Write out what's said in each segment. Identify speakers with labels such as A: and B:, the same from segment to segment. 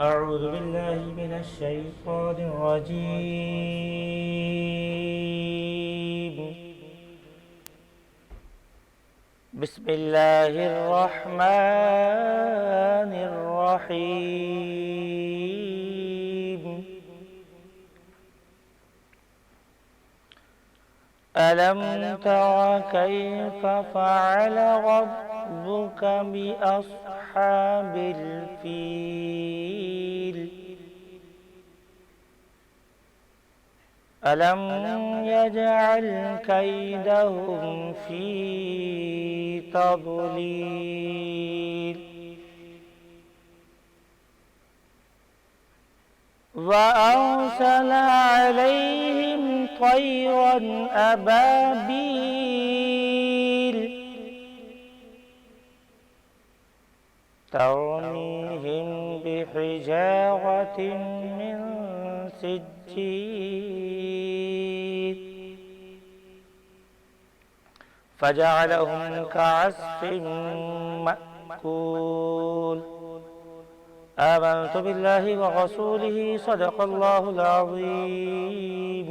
A: أعوذ بالله من الشيطان الرجيم. بسم الله الرحمن الرحيم. ألم تر كيف فعل ربك بأصحاب الفيل؟ ألم يجعل كيدهم في تضليل وأرسل عليهم طيرا أبابيل ترميهم بحجارة من سجيل فجعلهم كعصف مأكول. آمنت بالله ورسوله صدق الله العظيم.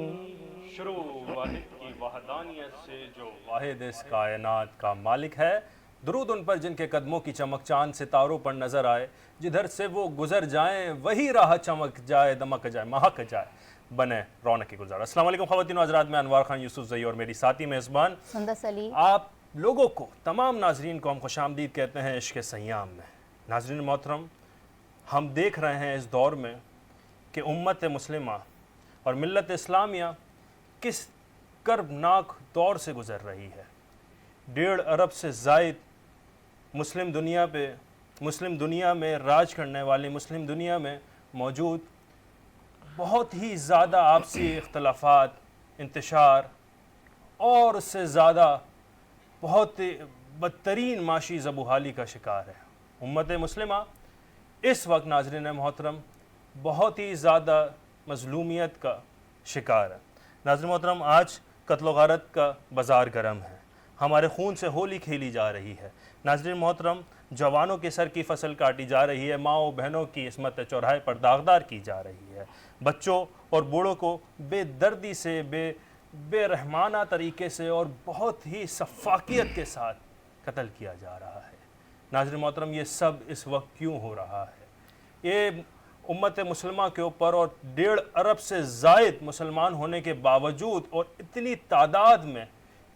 B: شروع واحد کی وحدانیت سے جو واحد اس کائنات کا مالک ہے. درود ان پر جن کے قدموں کی چمک چاند ستاروں پر نظر آئے. جدھر سے وہ گزر جائیں وہی راہ چمک جائے، دمک جائے، مہک جائے، بنے رونق گزار. السلام علیکم خواتین و حضرات، میں انوار خان یوسف زئی اور میری ساتھی میزبان
C: سندس علی
B: آپ لوگوں کو، تمام ناظرین کو ہم خوش آمدید کہتے ہیں عشق سیام میں. ناظرین محترم، ہم دیکھ رہے ہیں اس دور میں کہ امت مسلمہ اور ملت اسلامیہ کس کربناک دور سے گزر رہی ہے. 1.5 ارب سے زائد مسلم دنیا میں راج کرنے والی مسلم دنیا میں موجود بہت ہی زیادہ آپسی اختلافات، انتشار اور اس سے زیادہ بہت بدترین معاشی زبوحالی کا شکار ہے. امت مسلمہ اس وقت ناظرین محترم بہت ہی زیادہ مظلومیت کا شکار ہے. ناظرین محترم، آج قتل و غارت کا بازار گرم ہے. ہمارے خون سے ہولی کھیلی جا رہی ہے. ناظرین محترم، جوانوں کے سر کی فصل کاٹی جا رہی ہے. ماؤں بہنوں کی عصمت چوراہے پر داغدار کی جا رہی ہے. بچوں اور بوڑھوں کو بے دردی سے، بے رحمانہ طریقے سے اور بہت ہی سفاکیت کے ساتھ قتل کیا جا رہا ہے. ناظرین محترم، یہ سب اس وقت کیوں ہو رہا ہے؟ یہ امت مسلمہ کے اوپر اور 1.5 ارب سے زائد مسلمان ہونے کے باوجود اور اتنی تعداد میں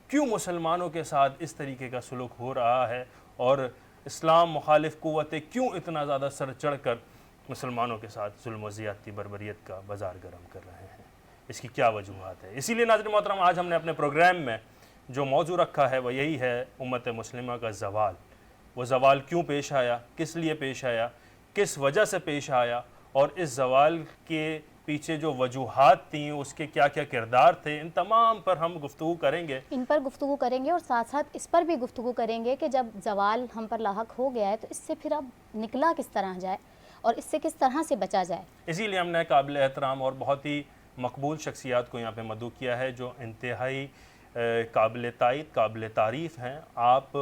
B: کیوں مسلمانوں کے ساتھ اس طریقے کا سلوک ہو رہا ہے، اور اسلام مخالف قوتیں کیوں اتنا زیادہ سر چڑھ کر مسلمانوں کے ساتھ ظلم و زیادتی بربریت کا بازار گرم کر رہے ہیں؟ اس کی کیا وجوہات ہے؟ اسی لیے ناظرین محترم، آج ہم نے اپنے پروگرام میں جو موضوع رکھا ہے وہ یہی ہے: امت مسلمہ کا زوال. وہ زوال کیوں پیش آیا، کس لیے پیش آیا، کس وجہ سے پیش آیا، اور اس زوال کے پیچھے جو وجوہات تھیں اس کے کیا کیا کردار تھے، ان تمام پر ہم گفتگو کریں گے.
C: اور ساتھ ساتھ اس پر بھی گفتگو کریں گے کہ جب زوال ہم پر لاحق ہو گیا ہے تو اس سے پھر اب نکلا کس طرح جائے اور اس سے کس طرح سے بچا جائے.
B: اسی لیے ہم نے قابل احترام اور بہت ہی مقبول شخصیات کو یہاں پہ مدعو کیا ہے جو انتہائی قابل تائید، قابل تعریف ہیں. آپ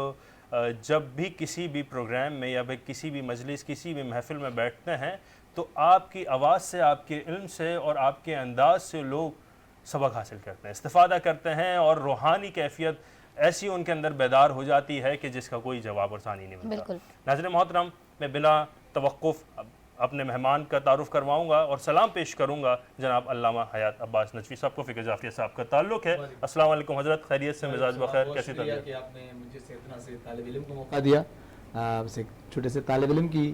B: جب بھی کسی بھی پروگرام میں یا کسی بھی مجلس، کسی بھی محفل میں بیٹھتے ہیں تو آپ کی آواز سے، آپ کے علم سے اور آپ کے انداز سے لوگ سبق حاصل کرتے ہیں، استفادہ کرتے ہیں، اور روحانی کیفیت ایسی ان کے اندر بیدار ہو جاتی ہے کہ جس کا کوئی جواب اور ثانی نہیں ملتا.
C: بالکل.
B: ناظرین محترم، میں بلا توقف اپنے مہمان کا تعارف کرواؤں گا اور سلام پیش کروں گا جناب علامہ حیات عباس نجفی صاحب کو. فقہ جعفریہ صاحب کا تعلق ہے. السلام علیکم حضرت، خیریت سے؟ مزاج بخیر؟ کیسی طبیعت؟
D: کہ آپ نے مجھے اتنا سے طالب علم کو موقع دیا. ایک چھوٹے سے طالب علم کی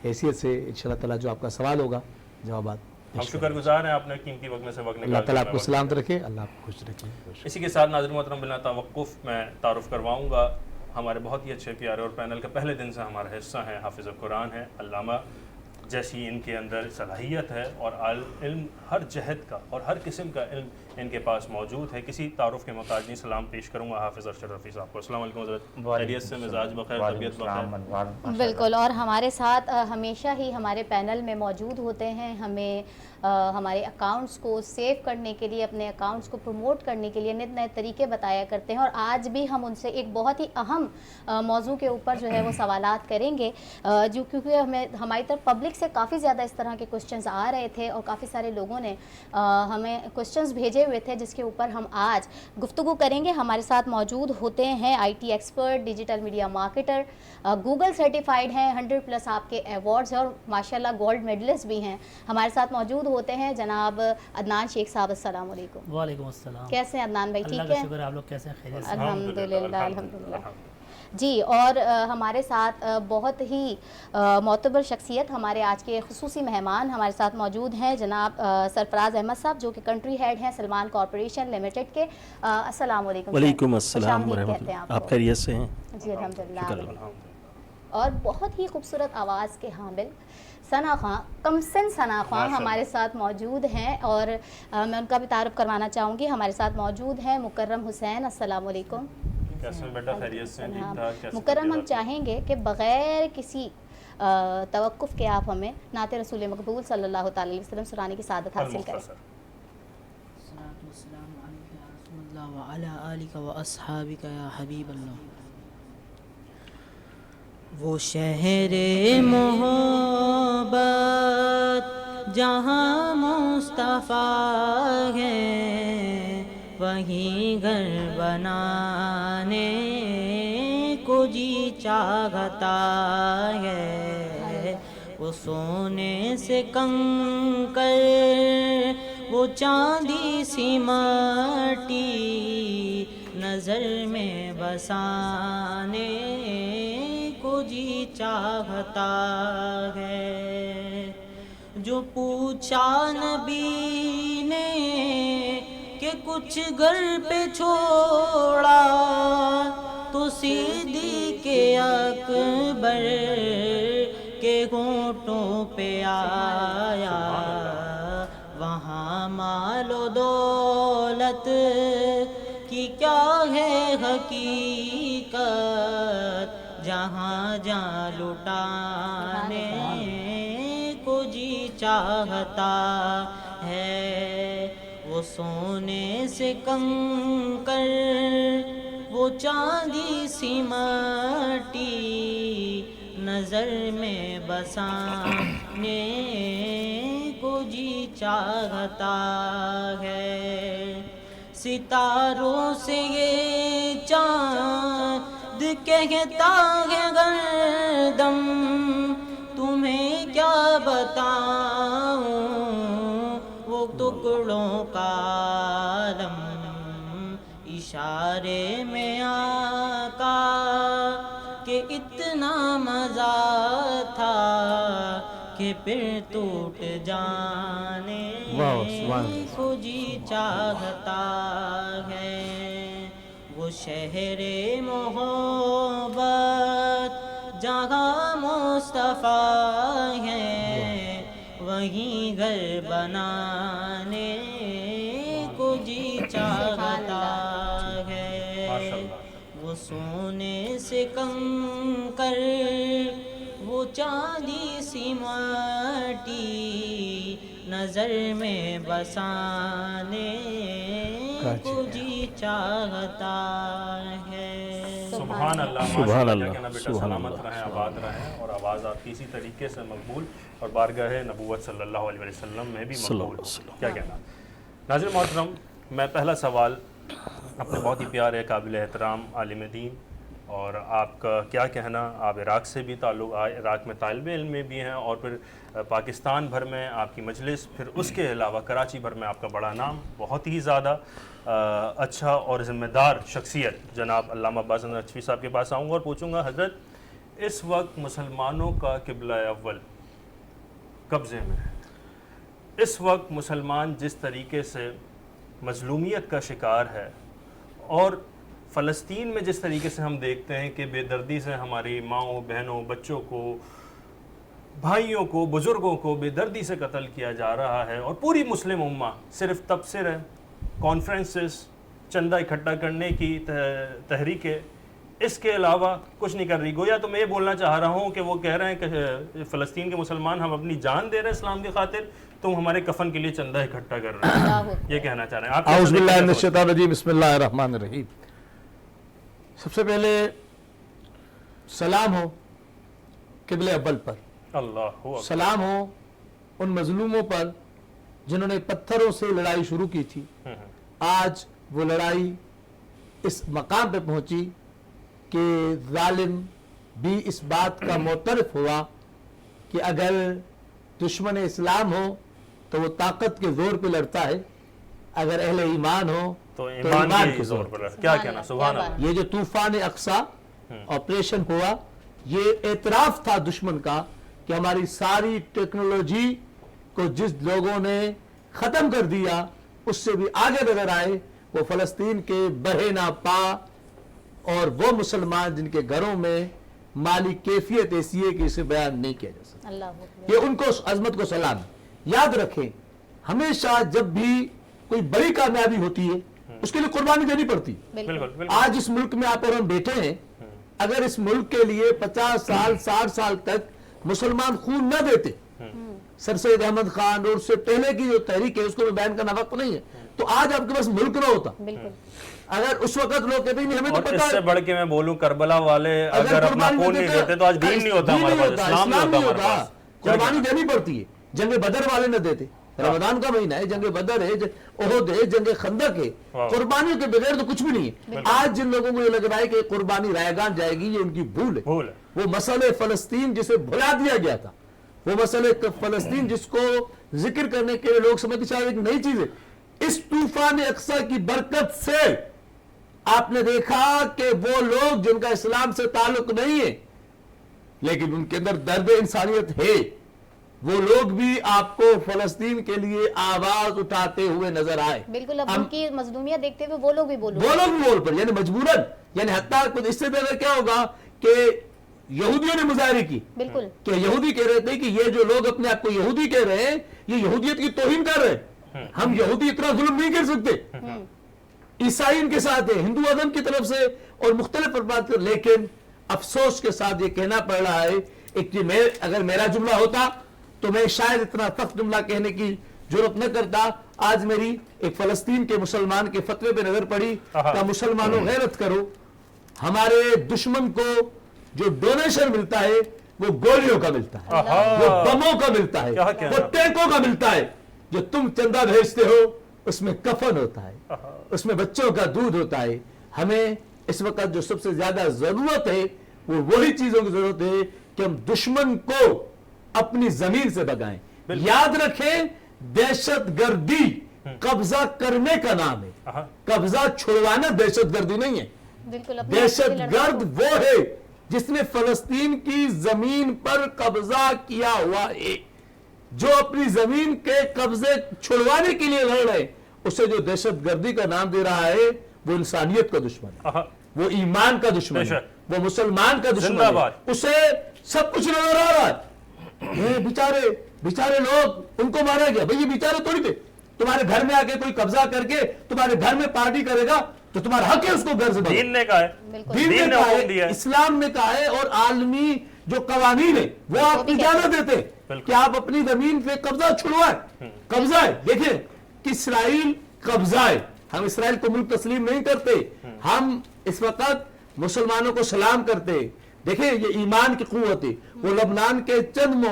D: حیثیت سے انشاءاللہ تعالیٰ جو آپ کا سوال ہوگا جوابات
B: ہم شکر گزار ہیں. آپ نے قیمتی وقت میں سے وقت نکال.
D: اللہ تعالیٰ آپ کو سلامت رکھے، اللہ آپ کو خوش رکھے.
B: اسی کے ساتھ ناظرین محترم بلا توقف میں تعارف کرواؤں گا ہمارے بہت ہی اچھے پیارے اور پینل کا پہلے دن سے ہمارا حصہ ہے، حافظ قرآن ہے. علامہ جیسی ان کے اندر صلاحیت ہے اور علم ہر جہت کا اور ہر قسم کا علم ان کے پاس موجود ہے. کسی تعارف کے محتاج نہیں, سلام پیش کروں گا حافظ ارشد رفیع صاحب کو. السلام علیکم حضرت, خیریت سے, مزاج بخیر, طبیعت بخیر؟
C: بالکل, اور ہمارے ساتھ ہمیشہ ہی ہمارے پینل میں موجود ہوتے ہیں. ہمیں ہمارے اکاؤنٹس کو سیو کرنے کے لیے, اپنے اکاؤنٹس کو پروموٹ کرنے کے لیے نئے نئے طریقے بتایا کرتے ہیں, اور آج بھی ہم ان سے ایک بہت ہی اہم موضوع کے اوپر جو ہے وہ سوالات کریں گے, جو کیونکہ ہماری طرف پبلک سے کافی زیادہ اس طرح کے کوسچنز آ رہے تھے, اور کافی سارے لوگوں نے ہمیں کوسچنز بھیجے ہوئے تھے جس کے اوپر ہم آج گفتگو کریں گے. ہمارے ساتھ موجود ہوتے ہیں I T expert, digital media marketer, Google certified ہیں, 100+ آپ کے ایوارڈز ہیں, اور ماشاءاللہ گولڈ میڈلسٹ بھی ہیں. ہمارے ساتھ موجود ہوتے ہیں جناب عدنان شیخ صاحب. السلام علیکم.
E: وعلیکم السلام.
C: کیسے ہیں عدنان بھائی, ٹھیک
E: اللہ کا
C: ہیں؟
E: شکر, آپ لوگ کیسے ہیں؟ خیریت سے؟
C: الحمدللہ الحمدللہ. جی, اور ہمارے ساتھ بہت ہی معتبر شخصیت, ہمارے آج کے خصوصی مہمان ہمارے ساتھ موجود ہیں جناب سرفراز احمد صاحب, جو کہ کنٹری ہیڈ ہیں سلمان کارپوریشن لمیٹڈ کے. السلام علیکم.
F: وعلیکم السلام ورحمۃ اللہ. آپ خیریت سے ہیں؟
C: جی الحمدللہ. اور بہت ہی خوبصورت آواز کے حامل ثنا خان, کمسن ثنا خان ہمارے ساتھ موجود ہیں, اور میں ان کا بھی تعارف کروانا چاہوں گی. ہمارے ساتھ موجود ہیں مکرم حسین. السلام علیکم.
B: کیسے ہیں بیٹا, خیریت سے؟
C: مکرم, ہم چاہیں گے کہ بغیر کسی توقف کے آپ ہمیں نعت رسول مقبول صلی اللہ تعالی علیہ وسلم سنانے کی سعادت حاصل کریں.
E: الصلاۃ والسلام علیک یا رسول اللہ وعلی آلک واصحابک یا حبیب اللہ. وہ شہر محبت جہاں مصطفیٰ ہے, وہیں گھر بنانے کو جی چاہتا ہے. وہ سونے سے کنکر, وہ چاندی سی مٹی, نظر میں بسانے کو جی چاہتا ہے. جو پوچھا نبی نے کہ کچھ گھر پہ چھوڑا, تو صدیق اکبر کے ہونٹوں پہ آیا. وہاں مال و دولت کی کیا ہے حقیقت, جہاں جہاں لٹانے کو جی چاہتا ہے. وہ سونے سے کنکر, وہ چاندی سی مٹی, نظر میں بسانے کو جی چاہتا ہے. ستاروں سے یہ چاند کہتا ہے ہردم, تمہیں کیا بتاؤں وہ ٹکڑوں کا عالم. اشارے میں آقا کہ اتنا مزہ تھا کہ پھر ٹوٹ جانے کو جی چاہتا ہے. وہ شہر محبت جہاں مصطفیٰ ہے, وہیں گھر بنانے کو جی چاہتا ہے. وہ سونے سے کنکر, وہ چاندی سی مٹی, نظر میں بسانے کو جی چاہتا ہے.
B: سبحان اللہ,
F: سبحان اللہ,
B: بیٹا سلامت رہیں, آباد رہیں, اور آواز آپ کی اسی طریقے سے مقبول اور بارگاہ نبوت صلی اللہ علیہ وسلم میں بھی مقبول ہو. کیا کہنا. ناظرین محترم, میں پہلا سوال اپنے بہت ہی پیارے قابل احترام عالم دین, اور آپ کا کیا کہنا, آپ عراق سے بھی تعلق, عراق میں طالب علم میں بھی ہیں, اور پھر پاکستان بھر میں آپ کی مجلس, پھر اس کے علاوہ کراچی بھر میں آپ کا بڑا نام, بہت ہی زیادہ اچھا اور ذمہ دار شخصیت جناب علامہ عباس احمد نقوی صاحب کے پاس آؤں گا اور پوچھوں گا, حضرت اس وقت مسلمانوں کا قبلہ اول قبضے میں ہے. اس وقت مسلمان جس طریقے سے مظلومیت کا شکار ہے, اور فلسطین میں جس طریقے سے ہم دیکھتے ہیں کہ بے دردی سے ہماری ماؤں, بہنوں, بچوں کو, بھائیوں کو, بزرگوں کو بے دردی سے قتل کیا جا رہا ہے, اور پوری مسلم امہ صرف تبصرے کانفرنسز، چندہ اکٹھا کرنے کی تحریکیں، اس کے علاوہ کچھ نہیں کر رہی. گویا تو میں یہ بولنا چاہ رہا ہوں کہ وہ کہہ رہے ہیں کہ فلسطین کے مسلمان ہم اپنی جان دے رہے ہیں اسلام کی خاطر، تم ہمارے کفن کے لیے چندہ اکٹھا کر رہے ہیں. یہ کہنا چاہ رہے ہیں.
D: اعوذ باللہ من الشیطان الرجیم، بسم اللہ الرحمن الرحیم. سب سے پہلے سلام ہو قبلہ اول پر،
B: اللہ
D: سلام ہو ان مظلوموں پر جنہوں نے پتھروں سے لڑائی شروع کی تھی. آج وہ لڑائی اس مقام پہ پہنچی کہ ظالم بھی اس بات کا معترف ہوا کہ اگر دشمن اسلام ہو تو وہ طاقت کے زور پہ لڑتا ہے، اگر اہل ایمان ہو
B: تو ایمان کے زور پر. کیا کہنا، سبحان اللہ.
D: یہ جو طوفان اقصی آپریشن ہوا، یہ اعتراف تھا دشمن کا کہ ہماری ساری ٹیکنالوجی کو جس لوگوں نے ختم کر دیا اس سے بھی آگے نظر آئے وہ فلسطین کے بڑھے نا پا اور وہ مسلمان جن کے گھروں میں مالی کیفیت ایسی ہے کہ اسے بیان نہیں کیا جا سکتا. یہ ان کو عظمت کو سلام. یاد رکھیں ہمیشہ جب بھی کوئی بڑی کامیابی ہوتی ہے اس کے لیے قربانی دینی پڑتی. آج اس ملک میں آپ اور ہم بیٹھے ہیں، اگر اس ملک کے لیے 50 سال 60 سال تک مسلمان خون نہ دیتے، سر سید احمد خان اور اس سے پہلے کی جو تحریک ہے اس کو میں بیان کرنا وقت نہیں ہے، تو آج آپ کے پاس ملک نہ ہوتا. اگر اس وقت لوگ کہتے ہیں ہمیں تو پتہ ہے،
B: اس سے بڑھ کے میں بولوں کربلا والے اگر اپنا خون نہیں دیتے تو آج دین نہیں ہوتا ہمارے پاس، اسلام نہیں ہوتا ہمارے پاس.
D: قربانی دینی پڑتی ہے. جنگ بدر والے نہ دیتے، رمضان کا مہینہ ہے، جنگ بدر ہے، احد ہے، جنگ خندق ہے، قربانیوں کے بغیر تو کچھ بھی نہیں ہے. آج جن لوگوں کو یہ لگ رہا ہے کہ قربانی رائے گان جائے گی، یہ ان کی بھول ہے. وہ مسئلہ فلسطین جسے بھلا دیا گیا تھا، وہ مسئلہ فلسطین جس کو ذکر کرنے کے لیے لوگ سمجھتے شاید ایک نئی چیز ہے. اس طوفان اقصی کی برکت سے آپ نے دیکھا کہ وہ لوگ جن کا اسلام سے تعلق نہیں ہے لیکن ان کے اندر درد انسانیت ہے، وہ لوگ بھی آپ کو فلسطین کے لیے آواز اٹھاتے ہوئے نظر آئے.
C: بالکل. اب ان کی مظلومیت دیکھتے ہوئے وہ لوگ بھی بول
D: پر یعنی مجبوراً، یعنی حتیٰ اس سے پہلے کیا ہوگا کہ یہودیوں نے مظاہرے کی، بالکل، کہ یہودی کہہ رہے تھے کہ یہ جو لوگ اپنے آپ کو یہودی کہہ رہے ہیں یہ یہودیت کی توہین کر رہے ہیں، ہم یہودی اتنا ظلم نہیں کر سکتے. عیسائی ان کے ساتھ ہے، ہندو ازم کی طرف سے اور مختلف بات. لیکن افسوس کے ساتھ یہ کہنا پڑ رہا ہے کہ اگر میرا جملہ ہوتا تو میں شاید اتنا سخت جملہ کہنے کی جرت نہ کرتا. آج میری ایک فلسطین کے مسلمان کے فتوے پہ نظر پڑی کہ مسلمانوں غیرت کرو، ہمارے دشمن کو جو ڈونیشن ملتا ہے وہ گولیوں کا ملتا ہے، وہ بموں کا ملتا ہے، وہ ٹینکوں کا ملتا ہے. جو تم چندہ بھیجتے ہو اس میں کفن ہوتا ہے، اس میں بچوں کا دودھ ہوتا ہے. ہمیں اس وقت جو سب سے زیادہ ضرورت ہے وہ وہی چیزوں کی ضرورت ہے کہ ہم دشمن کو اپنی زمین سے بگائیں. یاد رکھیں دہشت گردی قبضہ کرنے کا نام ہے، قبضہ چھڑوانا دہشت گردی نہیں ہے. دہشت گرد وہ ہے جس نے فلسطین کی زمین پر قبضہ کیا ہوا ہے. جو اپنی زمین کے قبضے چھڑوانے کے لیے لڑ رہے اسے جو دہشت گردی کا نام دے رہا ہے وہ انسانیت کا دشمن ہے، وہ ایمان کا دشمن ہے، وہ مسلمان کا دشمن ہے. اسے سب کچھ نظر آ رہا ہے. بیچارے لوگ ان کو مارا گیا. بھئی یہ بیچارے تھوڑی تھے. تمہارے گھر میں آ کے کوئی قبضہ کر کے تمہارے گھر میں پارٹی کرے گا تو تمہارا حق ہے اس کو گھر سے.
B: دین نے کہا ہے،
D: دین نے کہا ہے، اسلام نے کہا ہے، اور عالمی جو قوانین ہے وہ آپ کو اجازت دیتے ہیں کہ آپ اپنی زمین پہ قبضہ چھڑوائیں. قبضہ ہے. دیکھیں کہ اسرائیل قبضہ ہے. ہم اسرائیل کو ملک تسلیم نہیں کرتے. ہم اس وقت مسلمانوں کو سلام کرتے. دیکھیں یہ ایمان کی قوت ہے. وہ لبنان کے چند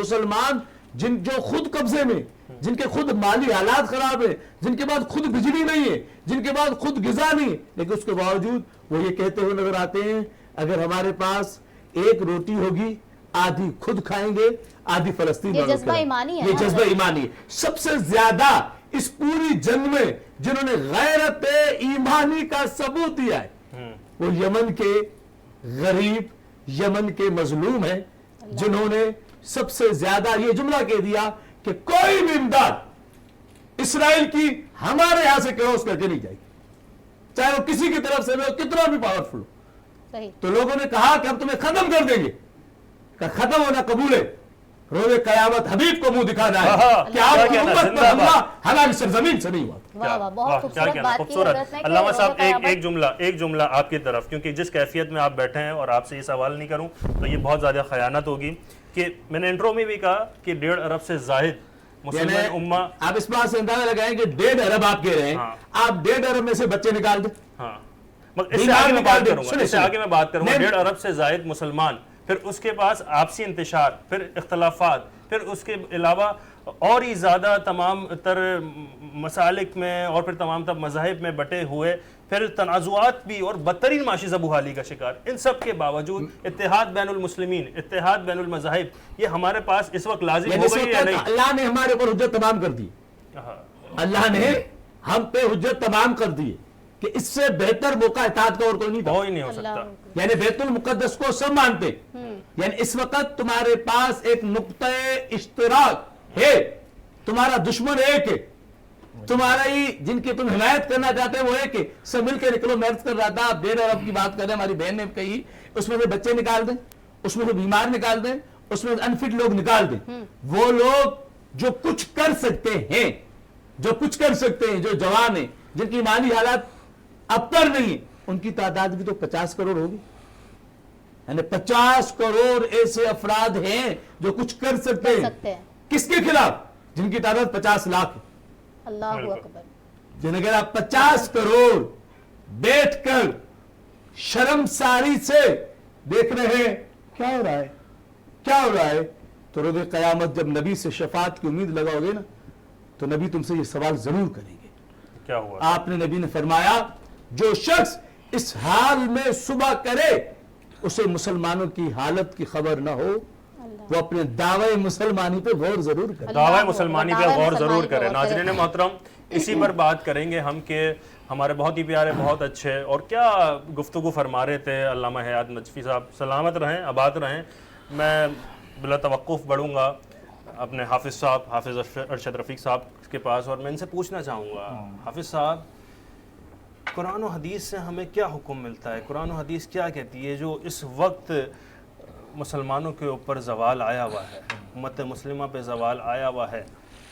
D: مسلمان جو خود قبضے میں، جن کے خود مالی حالات خراب ہیں، جن کے بعد خود بجلی نہیں ہے، جن کے بعد خود غذا نہیں ہے، لیکن اس کے باوجود وہ یہ کہتے ہوئے نظر آتے ہیں اگر ہمارے پاس ایک روٹی ہوگی آدھی خود کھائیں گے آدھی فلسطین.
C: یہ جذبہ ایمانی ہے.
D: یہ جذبہ ایمانی ہے. سب سے زیادہ اس پوری جنگ میں جنہوں نے غیرت ایمانی کا ثبوت دیا ہے وہ یمن کے غریب، یمن کے مظلوم ہیں، جنہوں نے سب سے زیادہ یہ جملہ کہہ دیا کہ کوئی بھی امداد اسرائیل کی ہمارے یہاں سے کراس کر کے نہیں جائے گی، چاہے وہ کسی کی طرف سے بھی کتنا بھی پاورفل ہو. تو لوگوں نے کہا کہ ہم تمہیں ختم کر دیں گے. کہ ختم ہونا قبول ہے روز قیامت حبیب کو منہ دکھانا ہے کہ آپ کی امت پر حملہ ہماری سرزمین سے نہیں ہوا.
C: واہ واہ، بہت خوبصورت بات کی حضرت نے.
B: علامہ صاحب ایک جملہ آپ کی طرف، کیونکہ جس کیفیت میں آپ بیٹھے ہیں اور آپ سے یہ سوال نہیں کروں تو یہ بہت زیادہ خیانت ہوگی، کہ میں نے انٹرو میں بھی کہا کہ 1.5 ارب سے زائد مسلمان امہ.
D: آپ اس بات سے اندازہ لگائیں کہ 1.5 ارب آپ کہہ رہے ہیں، آپ 1.5 ارب میں سے بچے نکال دیں.
B: ہاں، اس سے آگے میں بات کروں گا، اس سے آگے میں بات کروں گا. 1.5 ارب سے زائد مسلمان، پھر اس کے پاس آپسی انتشار، پھر اختلافات، پھر اس کے علاوہ اور ہی زیادہ تمام تر مسالک میں اور پھر تمام تر مذاہب میں بٹے ہوئے، پھر تنازعات بھی اور بدترین معاشی زبوحالی کا شکار. ان سب کے باوجود اتحاد بین المسلمین، اتحاد بین المذاہب، یہ ہمارے پاس اس وقت لازم ہو گئی ہے نہیں؟
D: اللہ نے ہمارے اوپر حجت تمام کر دی. اللہ نے ہم پہ حجت تمام کر دی کہ اس سے بہتر موقع اتحاد کا اور کوئی نہیں تھا.
B: ہی نہیں ہو سکتا.
D: یعنی بیت المقدس کو سب مانتے، یعنی اس وقت تمہارے پاس ایک نقطہ اشتراک ہے، تمہارا دشمن ایک ہے، تمہارا ہی جن کی تم حمایت کرنا چاہتے ہیں وہ ایک ہے. سب مل کے نکلو. میں عرض کر رہا تھا، آپ 1.5 ارب کی بات کر رہے ہیں، ہماری بہن نے کہی اس میں سے بچے نکال دیں، اس میں سے بیمار نکال دیں، اس میں سے انفٹ لوگ نکال دیں. وہ لوگ جو کچھ کر سکتے ہیں، جو جوان ہیں، جن کی مالی حالات ابتر نہیں ہے، ان کی تعداد بھی تو 50 کروڑ ہوگی. یعنی 50 کروڑ ایسے افراد ہیں جو کچھ کر سکتے ہیں. کس کے خلاف؟ جن کی تعداد 50 لاکھ ہے.
C: اللہ اکبر.
D: جن اگر آپ 50 کروڑ بیٹھ کر شرمساری سے دیکھ رہے ہیں کیا ہو رہا ہے تو روز قیامت جب نبی سے شفاعت کی امید لگاؤ گے نا تو نبی تم سے یہ سوال ضرور کریں گے. کیا ہوا؟ آپ نے نبی نے فرمایا جو شخص اس حال میں صبح کرے اسے مسلمانوں کی حالت کی خبر نہ ہو، وہ اپنے دعوی مسلمانی پہ غور ضرور کرے.
B: دعوی مسلمانی پہ غور ضرور کرے. ناظرین محترم، اسی پر بات کریں گے ہم کہ ہمارے بہت ہی پیارے، بہت اچھے اور کیا گفتگو فرما رہے تھے علامہ حیات نجفی صاحب. سلامت رہیں، آباد رہیں. میں بلا توقف بڑھوں گا اپنے حافظ صاحب، حافظ ارشد رفیق صاحب کے پاس، اور میں ان سے پوچھنا چاہوں گا حافظ صاحب، قرآن و حدیث سے ہمیں کیا حکم ملتا ہے؟ قرآن و حدیث کیا کہتی ہے جو اس وقت مسلمانوں کے اوپر زوال آیا ہوا ہے، امت مسلمہ پہ زوال آیا ہوا ہے،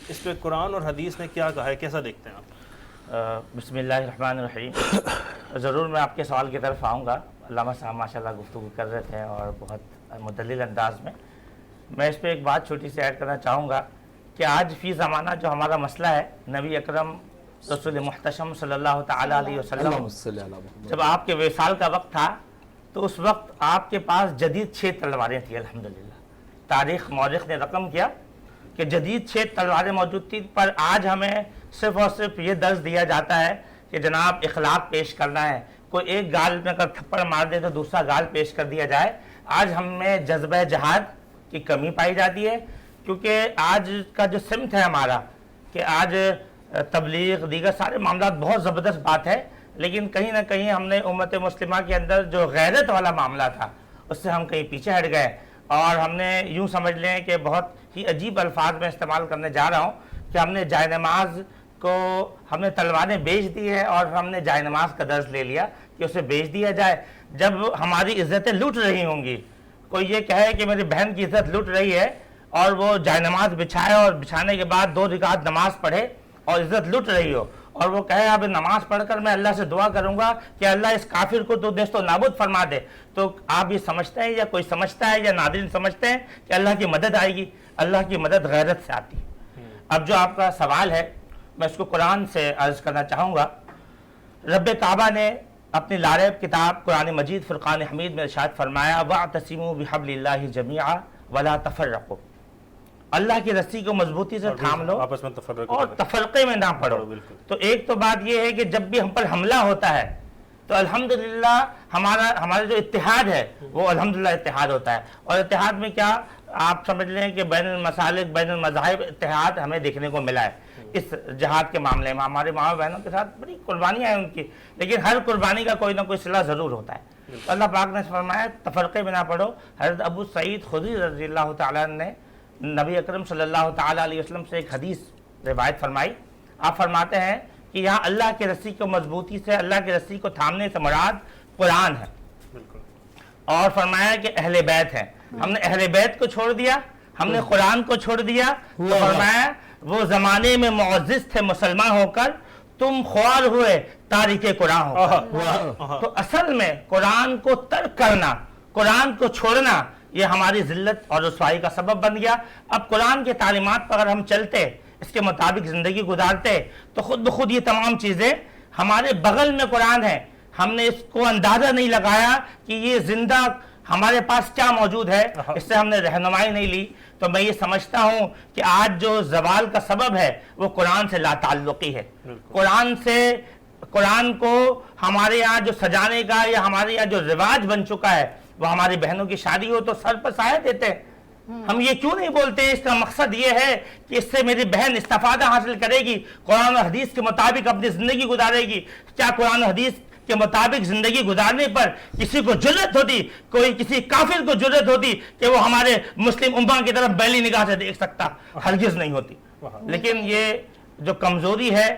B: اس پہ قرآن اور حدیث نے کیا کہا ہے؟ کیسا دیکھتے ہیں آپ؟
A: بسم اللہ الرحمن الرحیم. ضرور میں آپ کے سوال کی طرف آؤں گا. علامہ صاحب ماشاءاللہ گفتگو کر رہے تھے اور بہت مدلل انداز میں. میں اس پہ ایک بات چھوٹی سی ایڈ کرنا چاہوں گا کہ آج فی زمانہ جو ہمارا مسئلہ ہے، نبی اکرم رسول محتشم صلی اللہ تعالیٰ علیہ وسلم جب آپ کے وصال کا وقت تھا تو اس وقت آپ کے پاس جدید 6 تلواریں تھیں. الحمدللہ تاریخ مورخ نے رقم کیا کہ جدید 6 تلواریں موجود تھیں، پر آج ہمیں صرف اور صرف یہ درس دیا جاتا ہے کہ جناب اخلاق پیش کرنا ہے. کوئی ایک گال میں اگر تھپڑ مار دے تو دوسرا گال پیش کر دیا جائے. آج ہم میں جذبہ جہاد کی کمی پائی جاتی ہے، کیونکہ آج کا جو سمت ہے ہمارا کہ آج تبلیغ دیگر سارے معاملات بہت زبردست بات ہے، لیکن کہیں نہ کہیں ہم نے امت مسلمہ کے اندر جو غیرت والا معاملہ تھا اس سے ہم کہیں پیچھے ہٹ گئے، اور ہم نے یوں سمجھ لیں کہ بہت ہی عجیب الفاظ میں استعمال کرنے جا رہا ہوں کہ ہم نے جائے نماز کو ہم نے تلواریں بیچ دی ہے اور ہم نے جائے نماز کا درس لے لیا کہ اسے بیچ دیا جائے. جب ہماری عزتیں لوٹ رہی ہوں گی، کوئی یہ کہے کہ میری بہن کی عزت لوٹ رہی ہے اور وہ جائے نماز بچھائے اور بچھانے کے بعد 2 رکعت نماز پڑھے اور عزت لوٹ رہی ہو، اور وہ کہے اب نماز پڑھ کر میں اللہ سے دعا کروں گا کہ اللہ اس کافر کو تو نیست و نابود فرما دے، تو آپ یہ سمجھتے ہیں یا کوئی سمجھتا ہے یا ناظرین سمجھتے ہیں کہ اللہ کی مدد آئے گی؟ اللہ کی مدد غیرت سے آتی ہے. اب جو آپ کا سوال ہے میں اس کو قرآن سے عرض کرنا چاہوں گا. رب کعبہ نے اپنی لاریب کتاب قرآن مجید فرقان حمید میں ارشاد فرمایا وَاعْتَصِمُوا بِحَبْلِ اللَّهِ جَمِيعًا وَلَا تَفَرَّقُوا. اللہ کی رسی کو مضبوطی سے تھام لو
B: آپس میں
A: اور تفرقے میں نہ پڑو. تو ایک تو بات یہ ہے کہ جب بھی ہم پر حملہ ہوتا ہے تو الحمدللہ ہمارا جو اتحاد ہے وہ الحمدللہ اتحاد ہوتا ہے. اور اتحاد میں کیا آپ سمجھ لیں کہ بین المسالک بین المذاہب اتحاد ہمیں دیکھنے کو ملا ہے. اس جہاد کے معاملے میں ہمارے ماں بہنوں کے ساتھ بڑی قربانیاں ہیں ان کی، لیکن ہر قربانی کا کوئی نہ کوئی صلہ ضرور ہوتا ہے. اللہ پاک نے فرمایا تفرقے میں نہ پڑو. حضرت ابو سعید خدری رضی اللہ تعالیٰ نے نبی اکرم صلی اللہ تعالیٰ علیہ وسلم سے ایک حدیث روایت فرمائی. آپ فرماتے ہیں کہ یہاں اللہ کی رسی کو مضبوطی سے، اللہ کی رسی کو تھامنے سے مراد قرآن ہے، اور فرمایا کہ اہل بیت ہیں. ہم نے اہل بیت کو چھوڑ دیا ہم نے قرآن کو چھوڑ دیا تو فرمایا وہ زمانے میں معزز تھے مسلمان ہو کر تم خوار ہوئے تاریخ قرآن ہو کر. تو اصل میں قرآن کو ترک کرنا, قرآن کو چھوڑنا, یہ ہماری ذلت اور رسوائی کا سبب بن گیا. اب قرآن کے تعلیمات پر اگر ہم چلتے, اس کے مطابق زندگی گزارتے, تو خود بخود یہ تمام چیزیں ہمارے بغل میں قرآن ہے, ہم نے اس کو اندازہ نہیں لگایا کہ یہ زندہ ہمارے پاس کیا موجود ہے, اس سے ہم نے رہنمائی نہیں لی. تو میں یہ سمجھتا ہوں کہ آج جو زوال کا سبب ہے وہ قرآن سے لا تعلقی ہے. قرآن کو ہمارے یہاں جو سجانے کا یا ہمارے یہاں جو رواج بن چکا ہے, وہ ہماری بہنوں کی شادی ہو تو سر پر سایہ دیتے ہیں. ہم یہ کیوں نہیں بولتے اس کا مقصد یہ ہے کہ اس سے میری بہن استفادہ حاصل کرے گی, قرآن و حدیث کے مطابق اپنی زندگی گزارے گی. کیا قرآن و حدیث کے مطابق زندگی گزارنے پر کسی کو جرت ہوتی, کوئی کسی کافر کو جرت ہوتی کہ وہ ہمارے مسلم امہ کی طرف بیلی نگاہ سے دیکھ سکتا؟ ہرگز نہیں ہوتی. لیکن یہ جو کمزوری ہے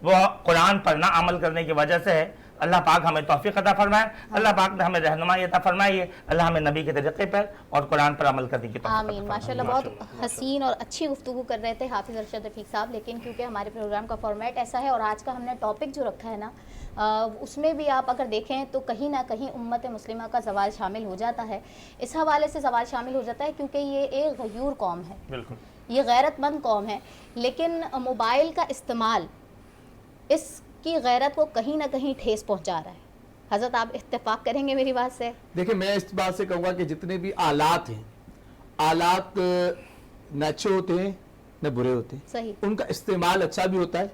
A: وہ قرآن پر نہ عمل کرنے کی وجہ سے ہے. اللہ پاک ہمیں توفیق عطا فرمائے, اللہ پاک نے ہمیں رہنمائی عطا فرمائی ہے, اللہ ہمیں نبی کے طریقے پر اور قرآن پر عمل کرنے کی توفیق.
C: آمین. ماشاءاللہ بہت حسین اور اچھی گفتگو کر رہے تھے حافظ ارشد رفیق صاحب, لیکن کیونکہ ہمارے پروگرام کا فارمیٹ ایسا ہے اور آج کا ہم نے ٹاپک جو رکھا ہے نا, اس میں بھی آپ اگر دیکھیں تو کہیں نہ کہیں امت مسلمہ کا زوال شامل ہو جاتا ہے. اس حوالے سے زوال شامل ہو جاتا ہے کیونکہ یہ ایک غیور قوم ہے,
B: بالکل
C: یہ غیرت مند قوم ہے, لیکن موبائل کا استعمال اس کی غیرت کو کہیں نہ کہیں ٹھیس پہنچا رہا ہے. حضرت آپ اتفاق کریں گے میری بات سے؟
D: دیکھیں میں اس بات سے کہوں گا کہ جتنے بھی آلات ہیں, آلات نہ اچھے ہوتے ہیں نہ برے ہوتے ہیں.
C: صحیح.
D: ان کا استعمال اچھا بھی ہوتا ہے,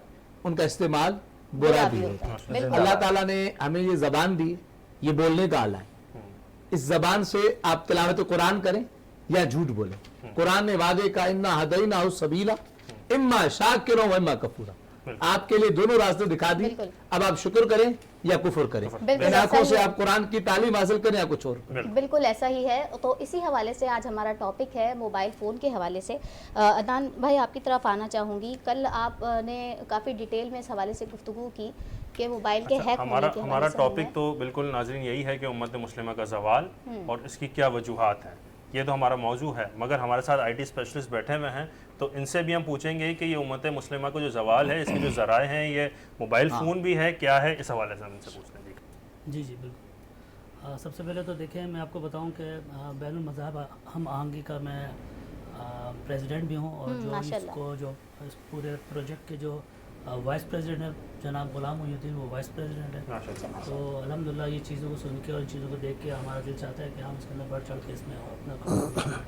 D: ان کا استعمال برا بھی ہوتا ہے.
C: بالکل.
D: اللہ تعالیٰ نے ہمیں یہ زبان دی, یہ بولنے کا آلہ ہے. اس زبان سے آپ تلاوت قرآن کریں یا جھوٹ بولیں. قرآن نے وعدے کا انا ہدیناہ السبیلا اما شاکرا و اما کفورا, آپ کے لیے دونوں راستے دکھا دی. اب آپ شکر کریں یا کفر کریں, ان آنکھوں سے آپ قرآن کی تعلیم حاصل کریں یا کچھ اور.
C: بالکل ایسا ہی ہے. تو اسی حوالے سے آج ہمارا ٹاپک ہے موبائل فون کے حوالے سے. عدنان بھائی آپ کی طرف آنا چاہوں گی. کل آپ نے کافی ڈیٹیل میں اس حوالے سے گفتگو کی کہ موبائل کے ہیک ہونے کے
B: ہمارا ٹاپک تو بالکل ناظرین یہی ہے کہ امت مسلمہ کا زوال اور اس کی کیا وجوہات ہیں, یہ تو ہمارا موضوع ہے. مگر ہمارے ساتھ آئی ٹی اسپیشلسٹ بیٹھے ہوئے ہیں, تو ان سے بھی ہم پوچھیں گے کہ یہ امت مسلمہ کو جو زوال ہے اس کے جو ذرائع ہیں, یہ موبائل فون بھی ہے, کیا ہے, اس حوالے سے ہم ان سے پوچھ لیں گے.
E: جی بالکل. سب سے پہلے تو دیکھیں میں آپ کو بتاؤں کہ بین المذہب ہم آہنگی کا میں پریزیڈنٹ بھی ہوں, اور جو اس کو جو اس پورے پروجیکٹ کے جو وائس پریزیڈنٹ ہے جناب غلام محی الدین, وہ وائس پریزیڈنٹ ہے. تو الحمدللہ یہ چیزوں کو سن کے اور ان چیزوں کو دیکھ کے ہمارا دل چاہتا ہے کہ ہم اس کے اندر بڑھ چڑھ کے اس میں اپنا کام.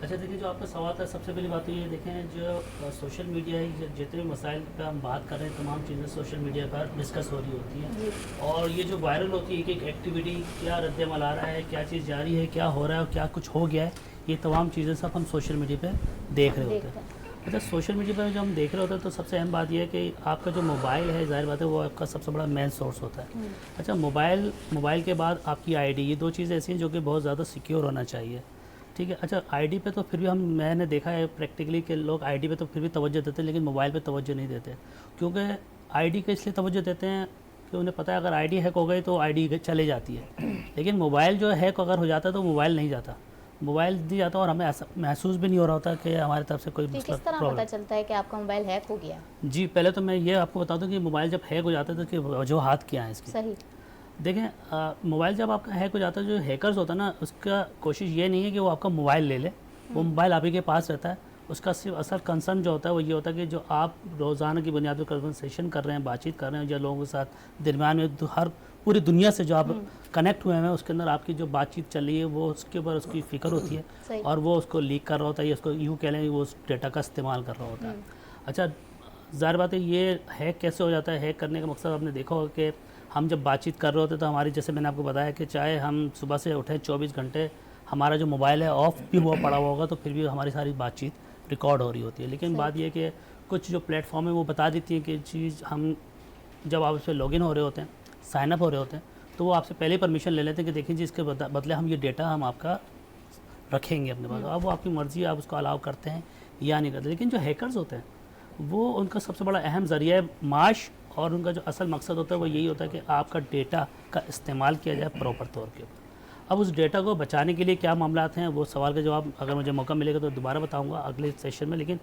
E: اچھا دیکھیں جو آپ کا سوال تھا, سب سے پہلی بات تو یہ دیکھیں جو سوشل میڈیا ہے, جتنے مسائل پہ ہم بات کر رہے ہیں تمام چیزیں سوشل میڈیا پر ڈسکس ہو رہی ہوتی ہیں, اور یہ جو وائرل ہوتی ہے ایک ایکٹیویٹی, کیا رد عمل آ رہا ہے, کیا چیز جاری ہے, کیا ہو رہا ہے اور کیا کچھ ہو گیا ہے, یہ تمام چیزیں سب ہم سوشل میڈیا پہ دیکھ رہے ہوتے ہیں. اچھا سوشل میڈیا پہ جو ہم دیکھ رہے ہوتے ہیں تو سب سے اہم بات یہ ہے کہ آپ کا جو موبائل ہے, ظاہر بات ہے وہ آپ کا سب سے بڑا مین سورس ہوتا ہے. اچھا موبائل کے بعد آپ کی آئی ڈی, یہ دو چیزیں ایسی ہیں جو کہ بہت زیادہ سیکیور ہونا چاہیے, ٹھیک ہے. اچھا آئی ڈی پہ تو پھر بھی میں نے دیکھا ہے پریکٹیکلی کہ لوگ آئی ڈی پہ تو پھر بھی توجہ دیتے ہیں, لیکن موبائل پہ توجہ نہیں دیتے, کیونکہ آئی ڈی کا اس لیے توجہ دیتے ہیں کہ انہیں پتہ ہے اگر آئی ڈی ہیک ہو گئی تو آئی ڈی چلے جاتی ہے, لیکن موبائل جو ہیک اگر ہو جاتا ہے تو موبائل نہیں جاتا, موبائل نہیں جاتا, اور ہمیں محسوس بھی نہیں ہو رہا ہوتا کہ ہمارے طرف سے کوئی مسئلہ.
C: کس طرح پتہ چلتا ہے کہ آپ کا موبائل ہیک ہو گیا؟
E: جی پہلے تو میں یہ آپ کو بتا دوں کہ موبائل جب ہیک ہو جاتا ہے تو کہ وجوہات کیا ہیں اس کی.
C: صحیح.
E: دیکھیں موبائل جب آپ کا ہیک ہو جاتا ہے, جو ہیکرز ہوتا ہے نا, اس کا کوشش یہ نہیں ہے کہ وہ آپ کا موبائل لے لے, وہ موبائل آپ ہی کے پاس رہتا ہے. اس کا صرف اصل کنسرن جو ہوتا ہے وہ یہ ہوتا ہے کہ جو آپ روزانہ کی بنیاد پر کنورسیشن کر رہے ہیں, بات چیت کر رہے ہیں یا لوگوں کے ساتھ درمیان میں ہر پوری دنیا سے جو آپ کنیکٹ ہوئے ہیں, اس کے اندر آپ کی جو بات چیت چل رہی ہے وہ اس کے اوپر اس کی فکر ہوتی ہے, اور وہ اس کو لیک کر رہا ہوتا ہے, یا اس کو یوں کہہ لیں وہ اس ڈیٹا کا استعمال کر رہا ہوتا ہے. اچھا ظاہر بات ہے یہ ہیک کیسے ہو جاتا ہے, ہیک کرنے کا مقصد آپ نے دیکھا ہوگا کہ ہم جب بات چیت کر رہے ہوتے تو ہماری, جیسے میں نے آپ کو بتایا کہ چاہے ہم صبح سے اٹھیں 24 گھنٹے ہمارا جو موبائل ہے آف بھی ہوا پڑا ہوا ہوگا تو پھر بھی ہماری ساری بات چیت ریکارڈ ہو رہی ہوتی ہے. لیکن بات یہ ہے کہ کچھ جو پلیٹ فارم ہے وہ بتا دیتی ہیں کہ چیز ہم جب آپ اس پہ لاگ ان ہو رہے ہوتے ہیں, سائن اپ ہو رہے ہوتے ہیں, تو وہ آپ سے پہلے پرمیشن لے لیتے ہیں کہ دیکھیں جی اس کے بدلے ہم یہ ڈیٹا ہم آپ کا رکھیں گے اپنے پاس. اب وہ آپ کی مرضی ہے, آپ اس کو الاؤ کرتے ہیں یا نہیں کرتے. لیکن جو ہیکرز ہوتے ہیں وہ ان کا سب سے بڑا اہم ذریعہ معاش, اور ان کا جو اصل مقصد ہوتا ہے وہ یہی ہوتا ہے کہ آپ کا ڈیٹا کا استعمال کیا جائے پراپر طور کے اوپر. اب اس ڈیٹا کو بچانے کے لیے کیا معاملات ہیں، وہ سوال کا جواب اگر مجھے موقع ملے گا تو دوبارہ بتاؤں گا اگلے سیشن میں. لیکن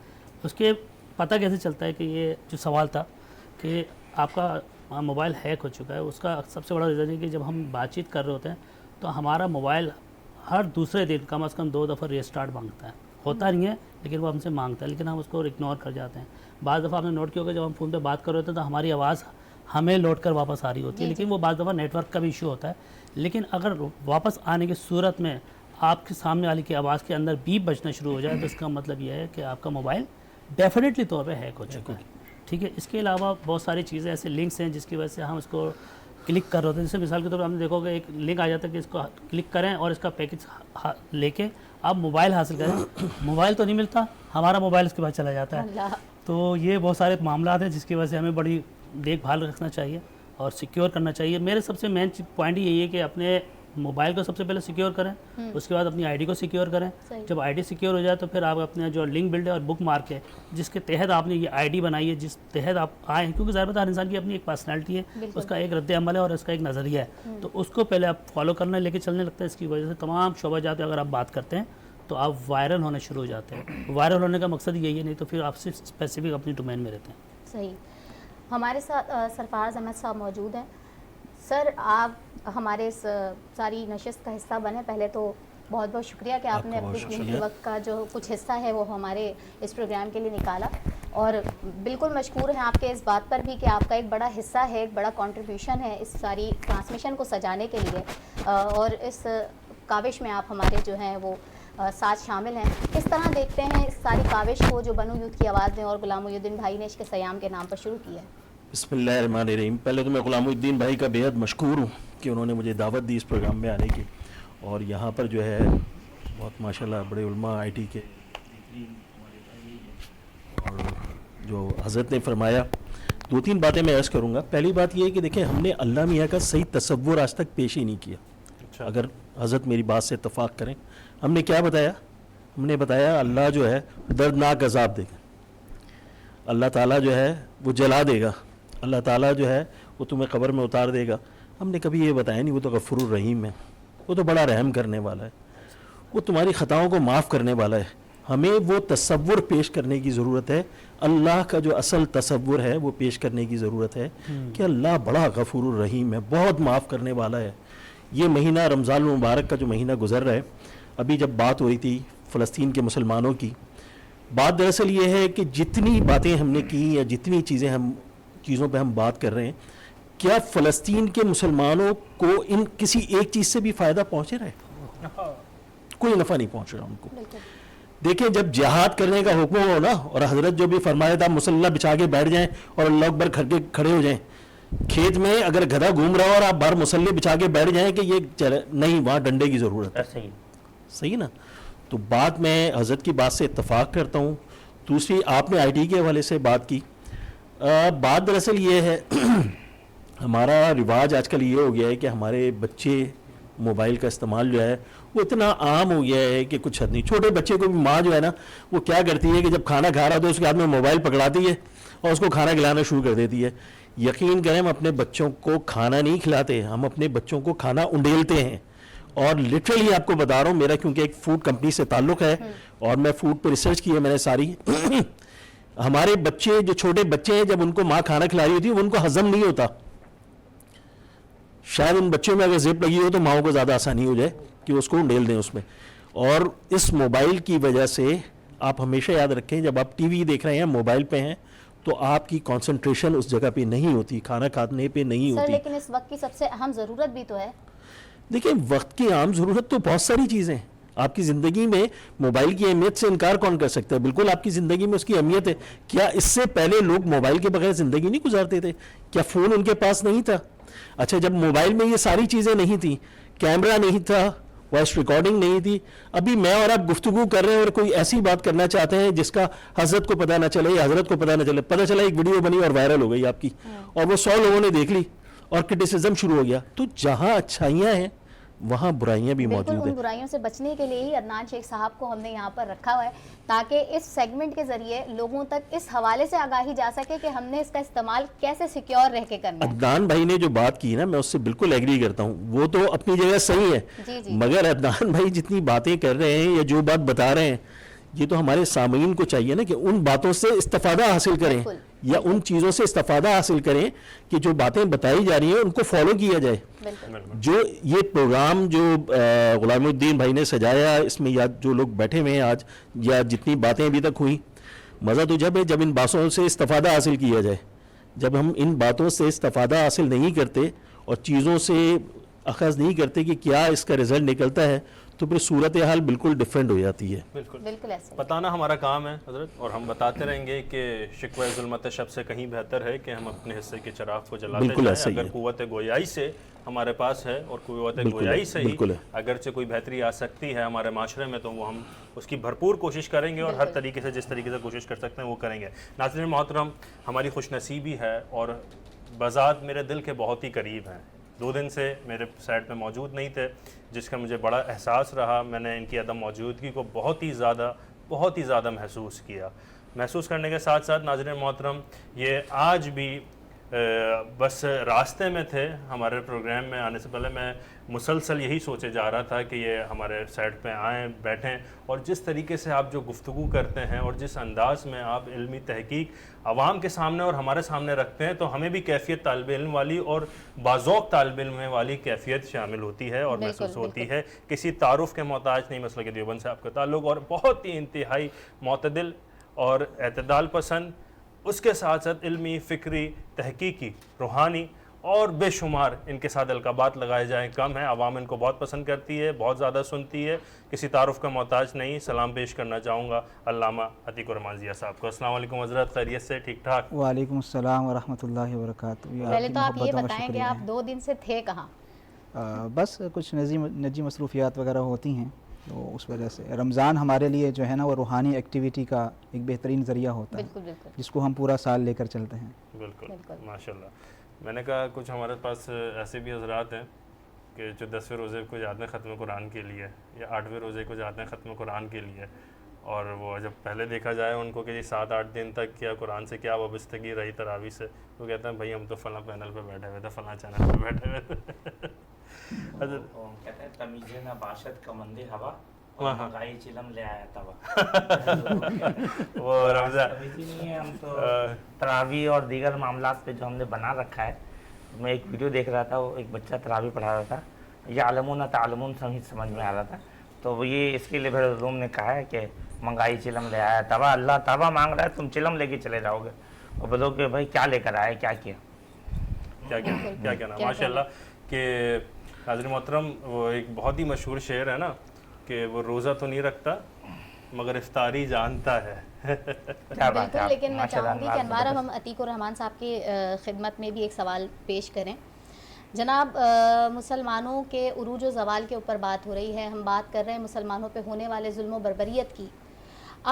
E: اس کے پتہ کیسے چلتا ہے کہ یہ جو سوال تھا کہ آپ کا موبائل ہیک ہو چکا ہے، اس کا سب سے بڑا ریزن ہے کہ جب ہم بات چیت کر رہے ہوتے ہیں تو ہمارا موبائل ہر دوسرے دن کم از کم 2 دفعہ ریسٹارٹ مانگتا ہے. ہوتا نہیں ہے لیکن وہ ہم سے مانگتا ہے، لیکن ہم اس کو اگنور کر جاتے ہیں. بعض دفعہ آپ نے نوٹ کیا ہوگا جب ہم فون پہ بات کر رہے ہوتے ہیں تو ہماری آواز ہمیں لوٹ کر واپس آ رہی ہوتی ہے، لیکن وہ بعض دفعہ نیٹ ورک کا بھی ایشو ہوتا ہے. لیکن اگر واپس آنے کی صورت میں آپ کے سامنے والی کی آواز کے اندر بیپ بجنا شروع ہو جائے تو اس کا مطلب یہ ہے کہ آپ کا موبائل ڈیفینیٹلی طور پہ ہیک ہو چکا ہے. ٹھیک ہے. اس کے علاوہ بہت ساری چیزیں ایسے لنکس ہیں جس کی وجہ سے ہم اس کو کلک کر رہے ہوتے ہیں. جیسے مثال کے طور پر ہم نے دیکھو گے ایک لنک آ جاتا ہے کہ اس کو کلک کریں اور اس کا پیکج لے کے آپ موبائل حاصل کریں. موبائل تو نہیں ملتا، ہمارا موبائل اس کے بعد چلا جاتا ہے. تو یہ بہت سارے معاملات ہیں جس کی وجہ سے ہمیں بڑی دیکھ بھال رکھنا چاہیے اور سیکیور کرنا چاہیے. میرے سب سے مین پوائنٹ یہی ہے کہ اپنے موبائل کو سب سے پہلے سیکیور کریں، اس کے بعد اپنی آئی ڈی کو سیکیور کریں. جب آئی ڈی سیکیور ہو جائے تو پھر آپ اپنے جو لنک بلڈ ہے اور بک مارک ہے جس کے تحت آپ نے یہ آئی ڈی بنائی ہے، جس تحت آپ آئے ہیں، کیونکہ ظاہر بات ہے ہر انسان کی اپنی ایک پرسنالٹی ہے، اس کا ایک رد عمل ہے اور اس کا ایک نظریہ ہے. تو اس کو پہلے آپ فالو کرنا لے کے چلنے لگتا ہے. اس کی وجہ سے تمام شعبہ جات اگر آپ بات کرتے ہیں تو آپ وائرل ہونے شروع ہو جاتے ہیں. وائرل ہونے کا مقصد یہی ہے، نہیں تو پھر آپ صرف اسپیسیفک اپنی ڈومین میں رہتے ہیں.
C: صحیح. ہمارے ساتھ سرفراز احمد صاحب موجود ہیں. سر آپ ہمارے ساری نشست کا حصہ بنے. پہلے تو بہت بہت شکریہ کہ آپ نے اپنے قیمتی وقت کا جو کچھ حصہ ہے وہ ہمارے اس پروگرام کے لیے نکالا، اور بالکل مشکور ہیں آپ کے اس بات پر بھی کہ آپ کا ایک بڑا حصہ ہے، ایک بڑا کنٹریبیوشن ہے اس ساری ٹرانسمیشن کو سجانے کے لیے، اور اس کاوش میں آپ ہمارے جو ہیں وہ ساتھ شامل ہیں. کس طرح دیکھتے ہیں اس ساری کاوش کو جو بنو یوتھ کی آواز نے اور غلام محی الدین بھائی نے عشق سیام کے نام پر شروع کی ہے؟
F: بسم اللہ الرحمن الرحیم. پہلے تو میں غلام محی الدین بھائی کا بے حد مشکور ہوں کہ انہوں نے مجھے دعوت دی اس پروگرام میں آنے کی، اور یہاں پر جو ہے بہت ماشاءاللہ بڑے علماء آئی ٹی کے، اور جو حضرت نے فرمایا 2-3 باتیں میں عرض کروں گا. پہلی بات یہ ہے کہ دیکھیں ہم نے اللہ میاں کا صحیح تصور آج تک پیش ہی نہیں کیا. اگر حضرت میری بات سے اتفاق کریں، ہم نے کیا بتایا؟ ہم نے بتایا اللہ جو ہے دردناک عذاب دے گا، اللہ تعالیٰ جو ہے وہ جلا دے گا، اللہ تعالیٰ جو ہے وہ تمہیں قبر میں اتار دے گا. ہم نے کبھی یہ بتایا نہیں وہ تو غفور الرحیم ہے، وہ تو بڑا رحم کرنے والا ہے، وہ تمہاری خطاؤں کو معاف کرنے والا ہے. ہمیں وہ تصور پیش کرنے کی ضرورت ہے، اللہ کا جو اصل تصور ہے وہ پیش کرنے کی ضرورت ہے کہ اللہ بڑا غفور الرحیم ہے، بہت معاف کرنے والا ہے. یہ مہینہ رمضان المبارک کا جو مہینہ گزر رہا ہے، ابھی جب بات ہو رہی تھی فلسطین کے مسلمانوں کی، بات دراصل یہ ہے کہ جتنی باتیں ہم نے کی یا جتنی چیزوں پہ ہم بات کر رہے ہیں، کیا فلسطین کے مسلمانوں کو ان کسی ایک چیز سے بھی فائدہ پہنچ رہا ہے؟ کوئی نفع نہیں پہنچ رہا ان کو. دیکھیں جب جہاد کرنے کا حکم ہو نا، اور حضرت جو بھی فرمایا تھا مسلح بچھا کے بیٹھ جائیں اور اللہ اکبر کھڑے ہو جائیں. کھیت میں اگر گدھا گھوم رہا ہو اور آپ باہر مسلح بچھا کے بیٹھ جائیں کہ یہ نہیں، وہاں ڈنڈے کی ضرورت ہے. صحیح نا؟ تو بات میں حضرت کی بات سے اتفاق کرتا ہوں. دوسری آپ نے آئی ٹی کے حوالے سے بات کی. بات دراصل یہ ہے ہمارا رواج آج کل یہ ہو گیا ہے کہ ہمارے بچے موبائل کا استعمال جو ہے وہ اتنا عام ہو گیا ہے کہ کچھ حد نہیں. چھوٹے بچے کو بھی ماں جو ہے نا وہ کیا کرتی ہے کہ جب کھانا کھا رہا تو اس کے ہاتھ میں موبائل پکڑاتی ہے اور اس کو کھانا کھلانا شروع کر دیتی ہے. یقین کریں ہم اپنے بچوں کو کھانا نہیں کھلاتے، ہم اپنے بچوں کو کھانا انڈیلتے ہیں. اور لٹرلی آپ کو بتا رہا ہوں، میرا کیونکہ ایک فوڈ کمپنی سے تعلق ہے اور میں فوڈ پہ ریسرچ کی ہے میں نے ساری. ہمارے بچے جو چھوٹے بچے ہیں جب ان کو ماں کھانا کھلا رہی ہوتی ہے وہ ان کو ہضم نہیں ہوتا. شاید ان بچوں میں اگر زپ لگی ہو تو ماؤں کو زیادہ آسانی ہو جائے کہ اس کو انڈیل دیں اس میں. اور اس موبائل کی وجہ سے آپ ہمیشہ یاد رکھیں جب آپ ٹی وی دیکھ رہے ہیں موبائل پہ ہیں تو آپ کی کنسنٹریشن اس جگہ پہ نہیں ہوتی، کھانا کھانے پہ نہیں ہوتی.
C: لیکن اس وقت کی سب سے اہم ضرورت بھی تو ہے.
F: دیکھیں وقت کی عام ضرورت تو بہت ساری چیزیں آپ کی زندگی میں، موبائل کی اہمیت سے انکار کون کر سکتا ہے؟ بالکل آپ کی زندگی میں اس کی اہمیت ہے. کیا اس سے پہلے لوگ موبائل کے بغیر زندگی نہیں گزارتے تھے؟ کیا فون ان کے پاس نہیں تھا؟ اچھا جب موبائل میں یہ ساری چیزیں نہیں تھیں، کیمرہ نہیں تھا، وائس ریکارڈنگ نہیں تھی، ابھی میں اور آپ گفتگو کر رہے ہیں اور کوئی ایسی بات کرنا چاہتے ہیں جس کا حضرت کو پتہ نہ چلے یا حضرت کو پتہ نہ چلے، پتہ چلا ایک ویڈیو بنی اور وائرل ہو گئی آپ کی اور وہ 100 لوگوں نے دیکھ لی اور کرٹیسزم شروع ہو گیا. تو جہاں اچھائیاں ہیں وہاں برائیاں بھی
C: بالکل
F: موجود
C: ان
F: ہیں.
C: برائیوں سے بچنے کے لیے ہی عدنان شیخ صاحب کو ہم نے یہاں پر رکھا ہوا ہے تاکہ اس سیگمنٹ کے ذریعے لوگوں تک اس حوالے سے آگاہی جا سکے کہ ہم نے اس کا استعمال کیسے سیکیور رہ کے کرنا ہے.
F: عدنان بھائی نے جو بات کی نا میں اس سے بالکل ایگری کرتا ہوں, وہ تو اپنی جگہ صحیح ہے,
C: جی جی
F: مگر عدنان بھائی جتنی باتیں کر رہے ہیں یا جو بات بتا رہے ہیں یہ تو ہمارے سامعین کو چاہیے نا کہ ان باتوں سے استفادہ حاصل کریں
C: بالکل.
F: یا ان چیزوں سے استفادہ حاصل کریں کہ جو باتیں بتائی جا رہی ہیں ان کو فالو کیا جائے.
C: بالکل
F: جو یہ پروگرام جو غلام الدین بھائی نے سجایا, اس میں یا جو لوگ بیٹھے ہوئے ہیں آج یا جتنی باتیں ابھی تک ہوئی, مزہ تو جب ہے جب ان باتوں سے استفادہ حاصل کیا جائے. جب ہم ان باتوں سے استفادہ حاصل نہیں کرتے اور چیزوں سے اخذ نہیں کرتے کہ کیا اس کا رزلٹ نکلتا ہے, تو پھر صورتحال بالکل ڈیفرنٹ ہو جاتی ہے.
B: بالکل
C: بالکل ایسے
B: بتانا ہمارا کام ہے حضرت, اور ہم بتاتے رہیں گے کہ شکوہ ظلمت شب سے کہیں بہتر ہے کہ ہم اپنے حصے کے چراغ کو جلاتے
F: بالکل
B: جائیں.
F: ایسا ہی
B: اگر
F: ہے.
B: قوت گویائی سے ہمارے پاس ہے اور قوت
F: بالکل ہے,
B: گویائی سے ہی
F: بالکل ہے.
B: اگرچہ کوئی بہتری آ سکتی ہے ہمارے معاشرے میں, تو وہ ہم اس کی بھرپور کوشش کریں گے اور ہر طریقے سے جس طریقے سے کوشش کر سکتے ہیں وہ کریں گے. ناظرین محترم, ہماری خوش نصیبی ہے اور بذات میرے دل کے بہت ہی قریب ہیں. 2 دن سے میرے سائٹ میں موجود نہیں تھے, جس کا مجھے بڑا احساس رہا. میں نے ان کی عدم موجودگی کو بہت ہی زیادہ محسوس کیا. محسوس کرنے کے ساتھ ساتھ ناظرین محترم, یہ آج بھی بس راستے میں تھے. ہمارے پروگرام میں آنے سے پہلے میں مسلسل یہی سوچے جا رہا تھا کہ یہ ہمارے سائٹ پہ آئیں, بیٹھیں, اور جس طریقے سے آپ جو گفتگو کرتے ہیں اور جس انداز میں آپ علمی تحقیق عوام کے سامنے اور ہمارے سامنے رکھتے ہیں, تو ہمیں بھی کیفیت طالب علم والی اور باذوق طالب علم والی کیفیت شامل ہوتی ہے اور محسوس ہوتی ہے. کسی تعارف کے محتاج نہیں مسلک دیوبند سے آپ کا تعلق, اور بہت ہی انتہائی معتدل اور اعتدال پسند, اس کے ساتھ ساتھ علمی, فکری, تحقیقی, روحانی اور بے شمار ان کے ساتھ القابات لگائے جائیں کم ہیں. عوام ان کو بہت پسند کرتی ہے, بہت زیادہ سنتی ہے, کسی تعارف کا محتاج نہیں. سلام پیش کرنا چاہوں گا علامہ عتیق الرحمان ضیاء صاحب کو. السلام علیکم حضرت, خیریت سے, ٹھیک ٹھاک؟
G: وعلیکم السلام ورحمۃ اللہ وبرکاتہ.
C: پہلے تو آپ یہ بتائیں کہ آپ 2 دن سے تھے کہاں؟
G: بس کچھ نجی مصروفیات وغیرہ ہوتی ہیں, تو اس وجہ سے رمضان ہمارے لیے جو ہے نا وہ روحانی ایکٹیویٹی کا ایک بہترین ذریعہ ہوتا ہے,
C: بالکل
G: جس کو ہم پورا سال لے کر چلتے ہیں.
B: بالکل ماشاءاللہ. میں نے کہا کچھ ہمارے پاس ایسے بھی حضرات ہیں کہ جو 10ویں روزے کو جاتے ہیں ختم قرآن کے لیے, یا 8ویں روزے کو جاتے ہیں ختم قرآن کے لیے, اور وہ جب پہلے دیکھا جائے ان کو کہ 7-8 دن تک کیا قرآن سے کیا وابستگی رہی تراویح سے, وہ کہتے ہیں بھائی ہم تو فلاں پینل پہ بیٹھے ہوئے تھے, فلاں چینل پہ بیٹھے ہوئے تھے.
A: کہتے ہیں تمیز نہ باشد کا مندے ہوا, مہنگائی چلم لے آیا تھا.
B: وہ رمضان
A: نہیں ہے, ہم تو تراویح اور دیگر معاملات پہ جو ہم نے بنا رکھا ہے. میں ایک ویڈیو دیکھ رہا تھا, وہ ایک بچہ تراویح پڑھا رہا تھا, یعلمون تعلمون سمجھ میں آ رہا تھا. تو وہ یہ اس کے لیے پھر روم نے کہا ہے کہ مہنگائی چلم لے آیا تبا, اللہ تبا مانگ رہا ہے, تم چلم لے کے چلے جاؤ گے. اور بولو کہ بھائی کیا لے کر آئے, کیا
B: کہنا ماشاء اللہ. کہ حاضر محترم, وہ ایک بہت ہی مشہور شعر ہے نا کہ وہ روزہ تو نہیں رکھتا مگر افطاری جانتا ہے.
C: بالکل, لیکن میں چاہوں گی کہ انوار ہم عتیق الرحمان صاحب کی خدمت میں بھی ایک سوال پیش کریں. جناب, مسلمانوں کے عروج و زوال کے اوپر بات ہو رہی ہے, ہم بات کر رہے ہیں مسلمانوں پہ ہونے والے ظلم و بربریت کی.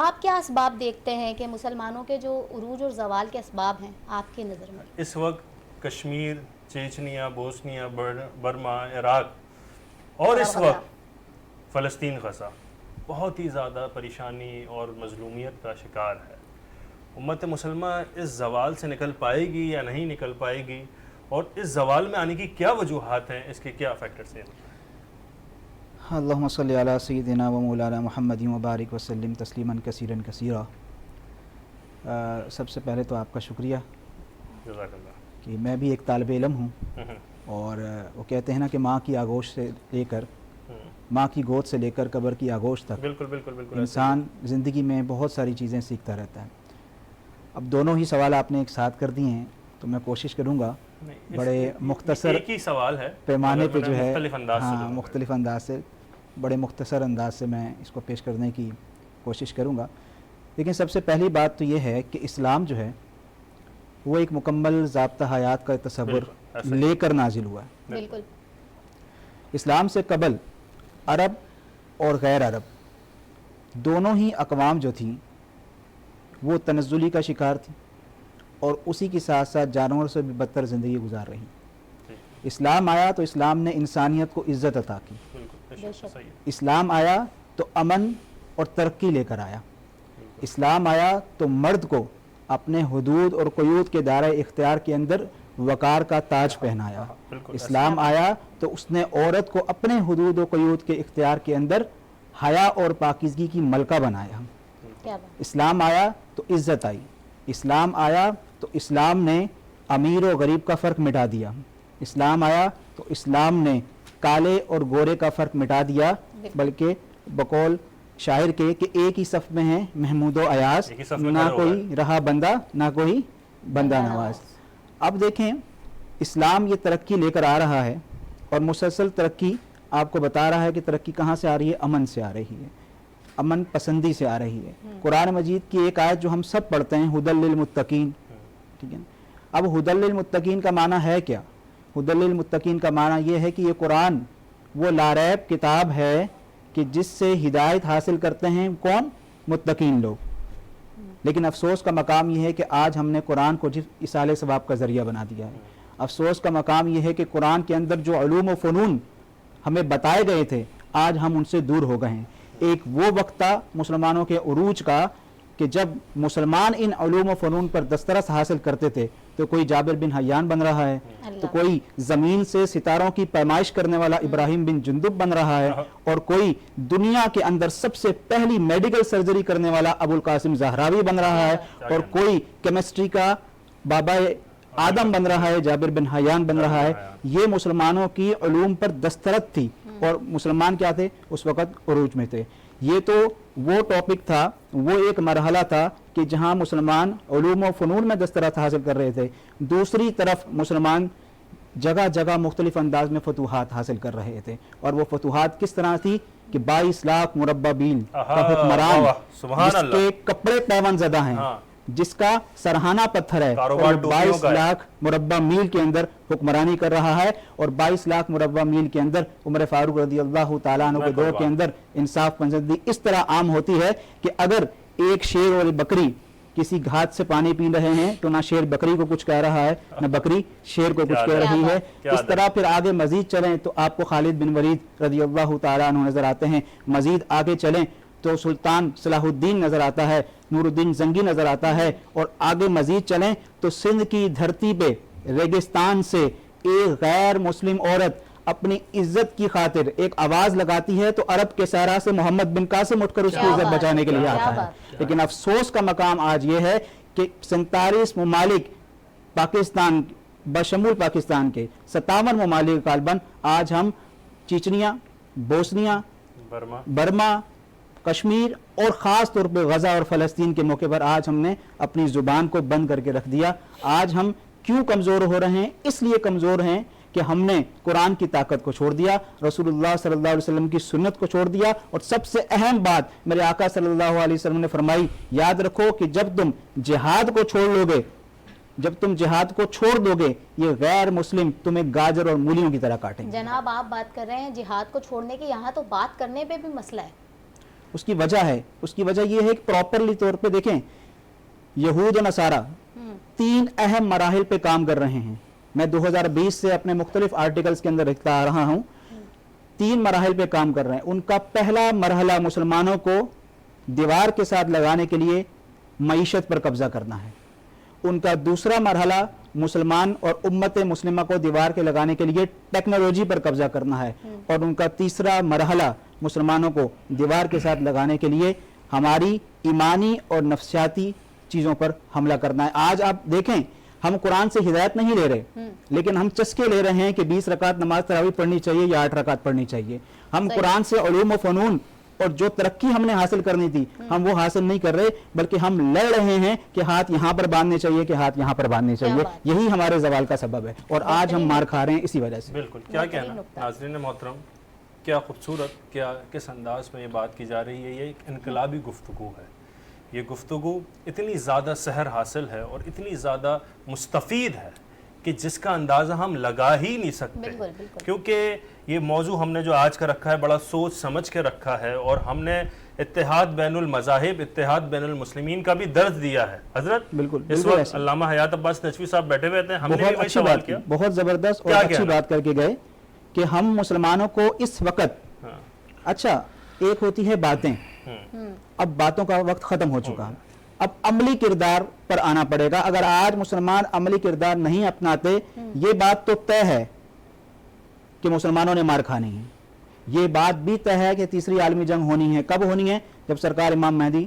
C: آپ کیا اسباب دیکھتے ہیں کہ مسلمانوں کے جو عروج اور زوال کے اسباب ہیں آپ کی نظر میں؟
B: اس وقت Kashmir, Chechnya, Bosnia, Burma, Iraq اور اس وقت فلسطین غزہ بہت ہی زیادہ پریشانی اور مظلومیت کا شکار ہے. امت مسلمہ اس زوال سے نکل پائے گی یا نہیں نکل پائے گی, اور اس زوال میں آنے کی کیا وجوہات ہیں, اس کے کیا فیکٹرز ہیں؟
G: اللہم صلی علی سیدنا و مولانا محمد وبارک وسلم تسلیما کثیرا کثیرا. سب سے پہلے تو آپ کا شکریہ
B: جزاک اللہ
G: کہ میں بھی ایک طالب علم ہوں, اور وہ کہتے ہیں نا کہ ماں کی آغوش سے لے کر, ماں کی گود سے لے کر قبر کی آغوش تک
B: بالکل
G: انسان زندگی میں بہت ساری چیزیں سیکھتا رہتا ہے. اب دونوں ہی سوال آپ نے ایک ساتھ کر دیے ہیں, تو میں کوشش کروں گا بڑے مختصر
B: ایک ہی سوال ہے
G: پیمانے پہ جو ہے,
B: مختلف
G: انداز سے, بڑے مختصر انداز سے میں اس کو پیش کرنے کی کوشش کروں گا. لیکن سب سے پہلی بات تو یہ ہے کہ اسلام جو ہے وہ ایک مکمل ضابطہ حیات کا تصور لے کر نازل ہوا ہے.
C: بالکل.
G: اسلام سے قبل عرب اور غیر عرب دونوں ہی اقوام جو تھیں وہ تنزلی کا شکار تھیں, اور اسی کے ساتھ ساتھ جانوروں سے بھی بدتر زندگی گزار رہی. اسلام آیا تو اسلام نے انسانیت کو عزت عطا کی،
B: بالکل صحیح ہے۔
G: اسلام آیا تو امن اور ترقی لے کر آیا، اسلام آیا تو مرد کو اپنے حدود اور قیود کے دائرۂ اختیار کے اندر وقار کا تاج پہنایا، اسلام آیا تو اس نے عورت کو اپنے حدود و قیود کے اختیار کے اندر حیا اور پاکیزگی کی ملکہ بنایا،
C: کیا بات،
G: اسلام آیا تو عزت آئی، اسلام آیا تو اسلام نے امیر و غریب کا فرق مٹا دیا، اسلام آیا تو اسلام نے کالے اور گورے کا فرق مٹا دیا، بلکہ بقول شاعر کے کہ ایک ہی صف میں ہیں محمود و ایاز،
B: ایک ہی صف میں
G: نہ
B: کھڑے ہو
G: کوئی رہا بندہ نہ کوئی بندہ نواز۔ اب دیکھیں اسلام یہ ترقی لے کر آ رہا ہے اور مسلسل ترقی آپ کو بتا رہا ہے کہ ترقی کہاں سے آ رہی ہے، امن سے آ رہی ہے، امن پسندی سے آ رہی ہے۔ قرآن مجید کی ایک آیت جو ہم سب پڑھتے ہیں، ہدی للمتقین، ٹھیک ہے۔ اب ہدی للمتقین کا معنی ہے کیا؟ ہدی للمتقین کا معنی یہ ہے کہ یہ قرآن وہ لاریب کتاب ہے کہ جس سے ہدایت حاصل کرتے ہیں کون؟ متقین لوگ۔ لیکن افسوس کا مقام یہ ہے کہ آج ہم نے قرآن کو ایصال ثواب کا ذریعہ بنا دیا ہے۔ افسوس کا مقام یہ ہے کہ قرآن کے اندر جو علوم و فنون ہمیں بتائے گئے تھے آج ہم ان سے دور ہو گئے ہیں۔ ایک وہ وقت تھا مسلمانوں کے عروج کا کہ جب مسلمان ان علوم و فنون پر دسترس حاصل کرتے تھے تو کوئی جابر بن حیان بن رہا ہے، تو کوئی زمین سے ستاروں کی پیمائش کرنے والا ابراہیم بن جندب بن رہا ہے، اور کوئی دنیا کے اندر سب سے پہلی میڈیکل سرجری کرنے والا ابو القاسم زہراوی بن رہا ہے، اور کوئی کیمسٹری کا بابا آدم بن رہا ہے، جابر بن حیان بن رہا ہے۔ یہ مسلمانوں کی علوم پر دسترس تھی اور مسلمان کیا تھے اس وقت عروج میں تھے۔ یہ تو وہ ٹاپک تھا، وہ ایک مرحلہ تھا کہ جہاں مسلمان علوم و فنون میں دسترس حاصل کر رہے تھے، دوسری طرف مسلمان جگہ جگہ مختلف انداز میں فتوحات حاصل کر رہے تھے، اور وہ فتوحات کس طرح تھی کہ 22 لاکھ مربع میل کا حکمران جس کے کپڑے پیون زدہ ہیں، جس کا سرہانہ پتھر ہے، اور 22 لاکھ مربع میل کے اندر حکمرانی کر رہا ہے، اور 22 لاکھ مربع میل کے اندر عمر فاروق رضی اللہ تعالیٰ عنہ کے دور کے اندر انصاف پسندی اس طرح عام ہوتی ہے کہ اگر ایک شیر اور بکری کسی گھات سے پانی پی رہے ہیں تو نہ شیر بکری کو کچھ کہہ رہا ہے نہ بکری شیر کو کچھ کہہ رہی ہے۔ اس طرح پھر آگے مزید چلیں تو آپ کو خالد بن ولید رضی اللہ تعالیٰ عنہ نظر آتے ہیں، مزید آگے چلیں تو سلطان صلاح الدین نظر آتا ہے، نور الدین زنگی نظر آتا ہے، اور آگے مزید چلیں تو سندھ کی دھرتی پہ ریگستان سے ایک غیر مسلم عورت اپنی عزت کی خاطر ایک آواز لگاتی ہے تو عرب کے صحرا سے محمد بن قاسم اٹھ کر اس کی عزت بچانے کے لیے آتا ہے۔ لیکن افسوس کا مقام آج یہ ہے کہ 47 ممالک پاکستان بشمول پاکستان کے 57 ممالک غالباً آج ہم چیچنیا، بوسنیا، برما، کشمیر اور خاص طور پہ غزہ اور فلسطین کے موقع پر آج ہم نے اپنی زبان کو بند کر کے رکھ دیا۔ آج ہم کیوں کمزور ہو رہے ہیں؟ اس لیے کمزور ہیں کہ ہم نے قرآن کی طاقت کو چھوڑ دیا، رسول اللہ صلی اللہ علیہ وسلم کی سنت کو چھوڑ دیا، اور سب سے اہم بات میرے آقا صلی اللہ علیہ وسلم نے فرمائی، یاد رکھو کہ جب تم جہاد کو چھوڑ لو گے، جب تم جہاد کو چھوڑ دو گے، یہ غیر مسلم تمہیں گاجر اور مولیوں کی طرح کاٹیں گے۔
C: جناب آپ بات کر رہے ہیں جہاد کو چھوڑنے کی، یہاں تو بات کرنے پہ بھی مسئلہ ہے۔
G: اس کی وجہ ہے، اس کی وجہ یہ ہے کہ پراپرلی طور پہ دیکھیں، یہود و نصارہ 3 اہم مراحل پہ کام کر رہے ہیں۔ میں 2020 سے اپنے مختلف آرٹیکلز کے اندر لکھتا آ رہا ہوں، 3 مراحل پہ کام کر رہے ہیں۔ ان کا پہلا مرحلہ مسلمانوں کو دیوار کے ساتھ لگانے کے لیے معیشت پر قبضہ کرنا ہے، ان کا دوسرا مرحلہ مسلمان اور امت مسلمہ کو دیوار کے لگانے کے لیے ٹیکنالوجی پر قبضہ کرنا ہے، اور ان کا تیسرا مرحلہ مسلمانوں کو دیوار کے ساتھ لگانے کے لیے ہماری ایمانی اور نفسیاتی چیزوں پر حملہ کرنا ہے۔ آج آپ دیکھیں، ہم قرآن سے ہدایت نہیں لے رہے، لیکن ہم چسکے لے رہے ہیں کہ 20 رکعت نماز تراویح پڑھنی چاہیے یا 8 رکعت پڑھنی چاہیے۔ ہم قرآن سے علوم و فنون اور جو ترقی ہم نے حاصل کرنی تھی ہم وہ حاصل نہیں کر رہے، بلکہ ہم لڑ رہے ہیں کہ ہاتھ یہاں پر باندھنے چاہیے کہ ہاتھ یہاں پر باندھنے چاہیے۔ یہی ہمارے زوال کا سبب ہے، اور آج ہم مار کھا رہے ہیں اسی وجہ سے۔
B: بالکل، کیا کہنا ناظرین محترم، کیا خوبصورت، کیا کس انداز میں یہ بات کی جا رہی ہے۔ یہ ایک انقلابی گفتگو ہے، یہ گفتگو اتنی زیادہ سحر حاصل ہے اور اتنی زیادہ مستفید ہے کہ جس کا اندازہ ہم لگا ہی نہیں سکتے، کیونکہ یہ موضوع ہم نے جو آج کا رکھا ہے بڑا سوچ سمجھ کے رکھا ہے، اور ہم نے اتحاد بین المذاہب، اتحاد بین المسلمین کا بھی درد دیا ہے حضرت.
G: بالکل
B: اس وقت علامہ حیات عباس نجفی صاحب بیٹھے ہوئے تھے، ہم نے بھی
G: بہت
B: وہی
G: اچھی
B: سوال
G: بات کی،
B: کیا.
G: بہت زبردست اور اچھی بات کر کے گئے کہ ہم مسلمانوں کو اس وقت، اچھا ایک ہوتی ہے باتیں، اب باتوں کا وقت ختم ہو چکا، اب عملی کردار پر آنا پڑے گا. اگر آج مسلمان عملی کردار نہیں اپناتے، یہ بات تو طے ہے کہ مسلمانوں نے مار کھانی ہے. یہ بات بھی طے ہے کہ تیسری عالمی جنگ ہونی ہے. کب ہونی ہے؟ جب سرکار امام مہدی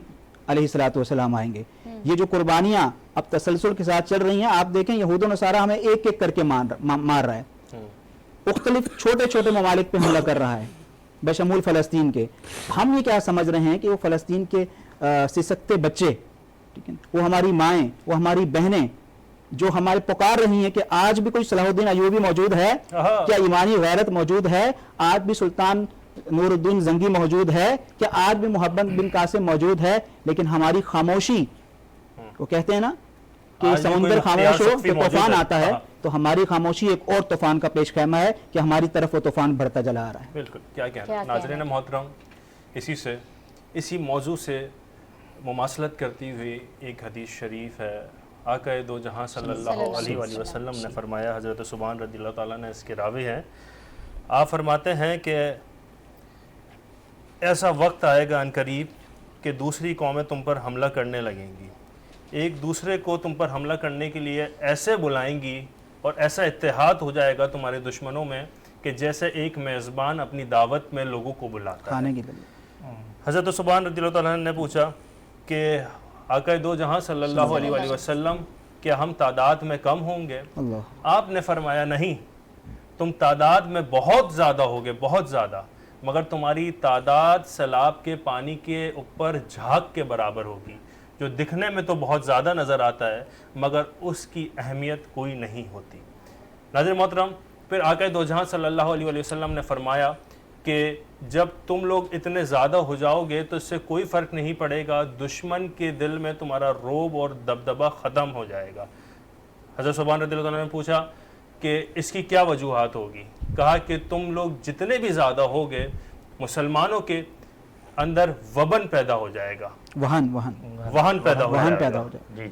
G: علیہ السلام آئیں گے. یہ جو قربانیاں اب تسلسل کے ساتھ چل رہی ہیں، آپ دیکھیں یہود و نصارہ ہمیں ایک ایک کر کے مار رہا ہے، مختلف چھوٹے چھوٹے ممالک پہ حملہ کر رہا ہے بشمول فلسطین کے. ہم یہ کیا سمجھ رہے ہیں کہ وہ فلسطین کے سسکتے بچے، ٹھیک ہے، وہ ہماری مائیں، وہ ہماری بہنیں جو ہمارے پکار رہی ہیں کہ آج بھی کوئی صلاح الدین ایوبی موجود ہے کیا؟ ایمانی غیرت موجود ہے؟ آج بھی سلطان نور الدین زنگی موجود ہے کیا؟ آج بھی محمد بن قاسم موجود ہے؟ لیکن ہماری خاموشی، وہ کہتے ہیں نا کہ سمندر خاموش ہو تو طوفان آتا ہے، تو ہماری خاموشی ایک اور طوفان کا پیش خیمہ ہے کہ ہماری طرف وہ طوفان بڑھتا چلا آ رہا ہے.
B: بالکل. کیا کہنا ناظرین محترم، اسی موضوع سے مماثلت کرتی ہوئی ایک حدیث شریف ہے. آقا دو جہاں صلی اللہ علیہ وآلہ وسلم نے فرمایا، حضرت سبحان رضی اللہ تعالیٰ نے اس کے راوی ہیں، آپ فرماتے ہیں کہ ایسا وقت آئے گا عنقریب کہ دوسری قومیں تم پر حملہ کرنے لگیں گی، ایک دوسرے کو تم پر حملہ کرنے کے لیے ایسے بلائیں گی اور ایسا اتحاد ہو جائے گا تمہارے دشمنوں میں کہ جیسے ایک میزبان اپنی دعوت میں لوگوں کو بلاتا ہے. حضرت سبحان رضی اللہ تعالیٰ نے پوچھا کہ آقا دو جہاں صلی اللہ علیہ وآلہ وسلم کیا ہم تعداد میں کم ہوں گے؟ آپ نے فرمایا نہیں، تم تعداد میں بہت زیادہ ہوگے، بہت زیادہ، مگر تمہاری تعداد سیلاب کے پانی کے اوپر جھاگ کے برابر ہوگی، جو دکھنے میں تو بہت زیادہ نظر آتا ہے مگر اس کی اہمیت کوئی نہیں ہوتی. ناظرین محترم، پھر آقا دو جہاں صلی اللہ علیہ وآلہ وسلم نے فرمایا کہ جب تم لوگ اتنے زیادہ ہو جاؤ گے تو اس سے کوئی فرق نہیں پڑے گا، دشمن کے دل میں تمہارا روب اور دبدبہ ختم ہو جائے گا. حضرت سبحان رضی اللہ عنہ نے پوچھا کہ اس کی کیا وجوہات ہوگی؟ کہا کہ تم لوگ جتنے بھی زیادہ ہوگے مسلمانوں کے اندر وبن پیدا ہو جائے گا، وہن پیدا ہو جائے گا.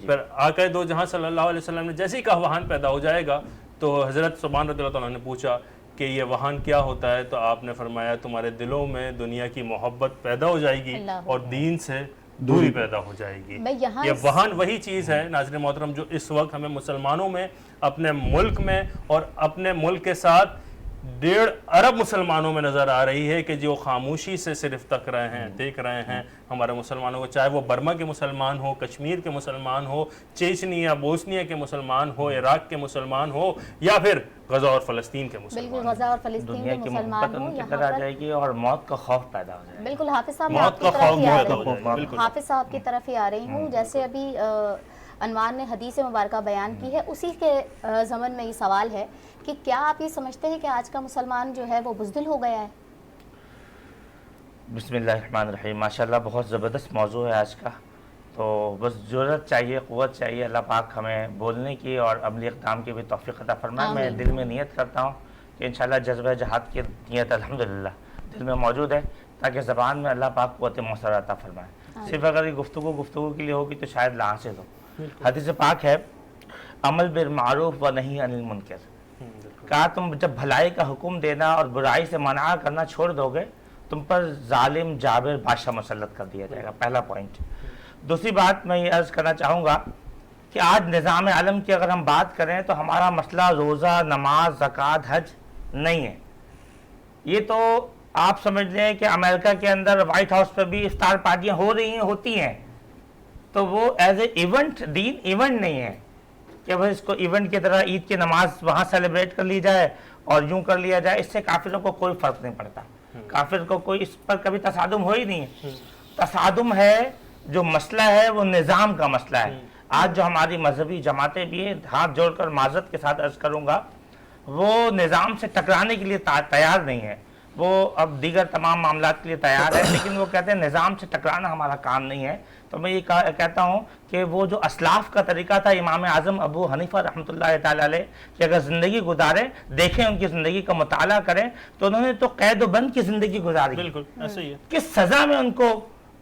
B: پھر آقا دو جہاں صلی اللہ علیہ وسلم نے جیسے ہی کہا وہن پیدا ہو جائے گا تو حضرت سبحان رضی اللہ عنہ نے پوچھا کہ یہ وہن کیا ہوتا ہے؟ تو آپ نے فرمایا تمہارے دلوں میں دنیا کی محبت پیدا ہو جائے گی اور دین سے دوری پیدا ہو جائے گی. یہ وہن وہی چیز ہے ناظرین محترم جو اس وقت ہمیں مسلمانوں میں، اپنے ملک میں اور اپنے ملک کے ساتھ 1.5 ارب مسلمانوں میں نظر آ رہی ہے کہ جو خاموشی سے صرف تک رہے ہیں، دیکھ رہے ہیں ہمارے مسلمانوں کو، چاہے وہ برما کے مسلمان ہو، کشمیر کے مسلمان ہو، چیچنیا بوسنیا کے مسلمان ہو، عراق کے مسلمان ہو، یا پھر غزہ اور فلسطین کے مسلمان.
C: بالکل، غزہ اور فلسطین کے مسلمان ہو،
A: یہاں پر آ جائے گی اور موت کا خوف پیدا ہو جائے گا.
C: بالکل. حافظ صاحب میں آپ کی طرف ہی آ رہی ہوں، حافظ صاحب کی طرف ہی آ رہی ہوں. جیسے ابھی انوار نے حدیث مبارکہ بیان کی ہے، اسی کے ضمن میں یہ سوال ہے کہ کیا آپ یہ سمجھتے ہیں کہ آج کا مسلمان جو ہے وہ بزدل ہو گیا ہے؟
A: بسم اللہ الرحمن الرحیم. ماشاءاللہ بہت زبردست موضوع ہے آج کا. تو بس ضرورت چاہیے، قوت چاہیے. اللہ پاک ہمیں بولنے کی اور عملی اقدام کی بھی توفیق عطا فرمائے. میں دل میں نیت کرتا ہوں کہ انشاءاللہ جذبہ جہاد کی نیت الحمدللہ دل میں موجود ہے تاکہ زبان میں اللہ پاک قوت مؤثر عطا فرمائے. صرف اگر یہ گفتگو کے لیے ہوگی تو شاید لحاظ ہو. حدیث پاک ہے عمل بالمعروف و نہی عن المنکر. کہا تم جب بھلائی کا حکم دینا اور برائی سے منع کرنا چھوڑ دو گے تم پر ظالم جابر بادشاہ مسلط کر دیا جائے گا. پہلا پوائنٹ. دوسری بات میں یہ عرض کرنا چاہوں گا کہ آج نظام عالم کی اگر ہم بات کریں تو ہمارا مسئلہ روزہ، نماز، زکوٰۃ، حج نہیں ہے. یہ تو آپ سمجھ لیں کہ امریکہ کے اندر وائٹ ہاؤس پہ بھی افطار پارٹیاں ہوتی ہیں تو وہ as a event, then event نہیں ہے کہ بھائی اس کو ایونٹ کی طرح عید کی نماز وہاں سیلیبریٹ کر لی جائے اور یوں کر لیا جائے. اس سے کافروں کو کوئی فرق نہیں پڑتا. کافر کو کوئی اس پر کبھی تصادم ہو ہی نہیں ہے. تصادم ہے جو مسئلہ ہے وہ نظام کا مسئلہ ہے. آج جو ہماری مذہبی جماعتیں بھی ہیں، ہاتھ جوڑ کر معذرت کے ساتھ عرض کروں گا، وہ نظام سے ٹکرانے کے لیے تیار نہیں ہے. وہ اب دیگر تمام معاملات کے لیے تیار ہے لیکن وہ کہتے ہیں نظام سے ٹکرانا ہمارا کام نہیں ہے. تو میں یہ کہتا ہوں کہ وہ جو اسلاف کا طریقہ تھا امام اعظم ابو حنیفہ رحمۃ اللہ تعالیٰ علیہ کہ اگر زندگی گزاریں، دیکھیں ان کی زندگی کا مطالعہ کریں تو انہوں نے تو قید و بند کی زندگی گزاری.
B: بالکل ایسے ہی ہے.
A: کس سزا میں ان کو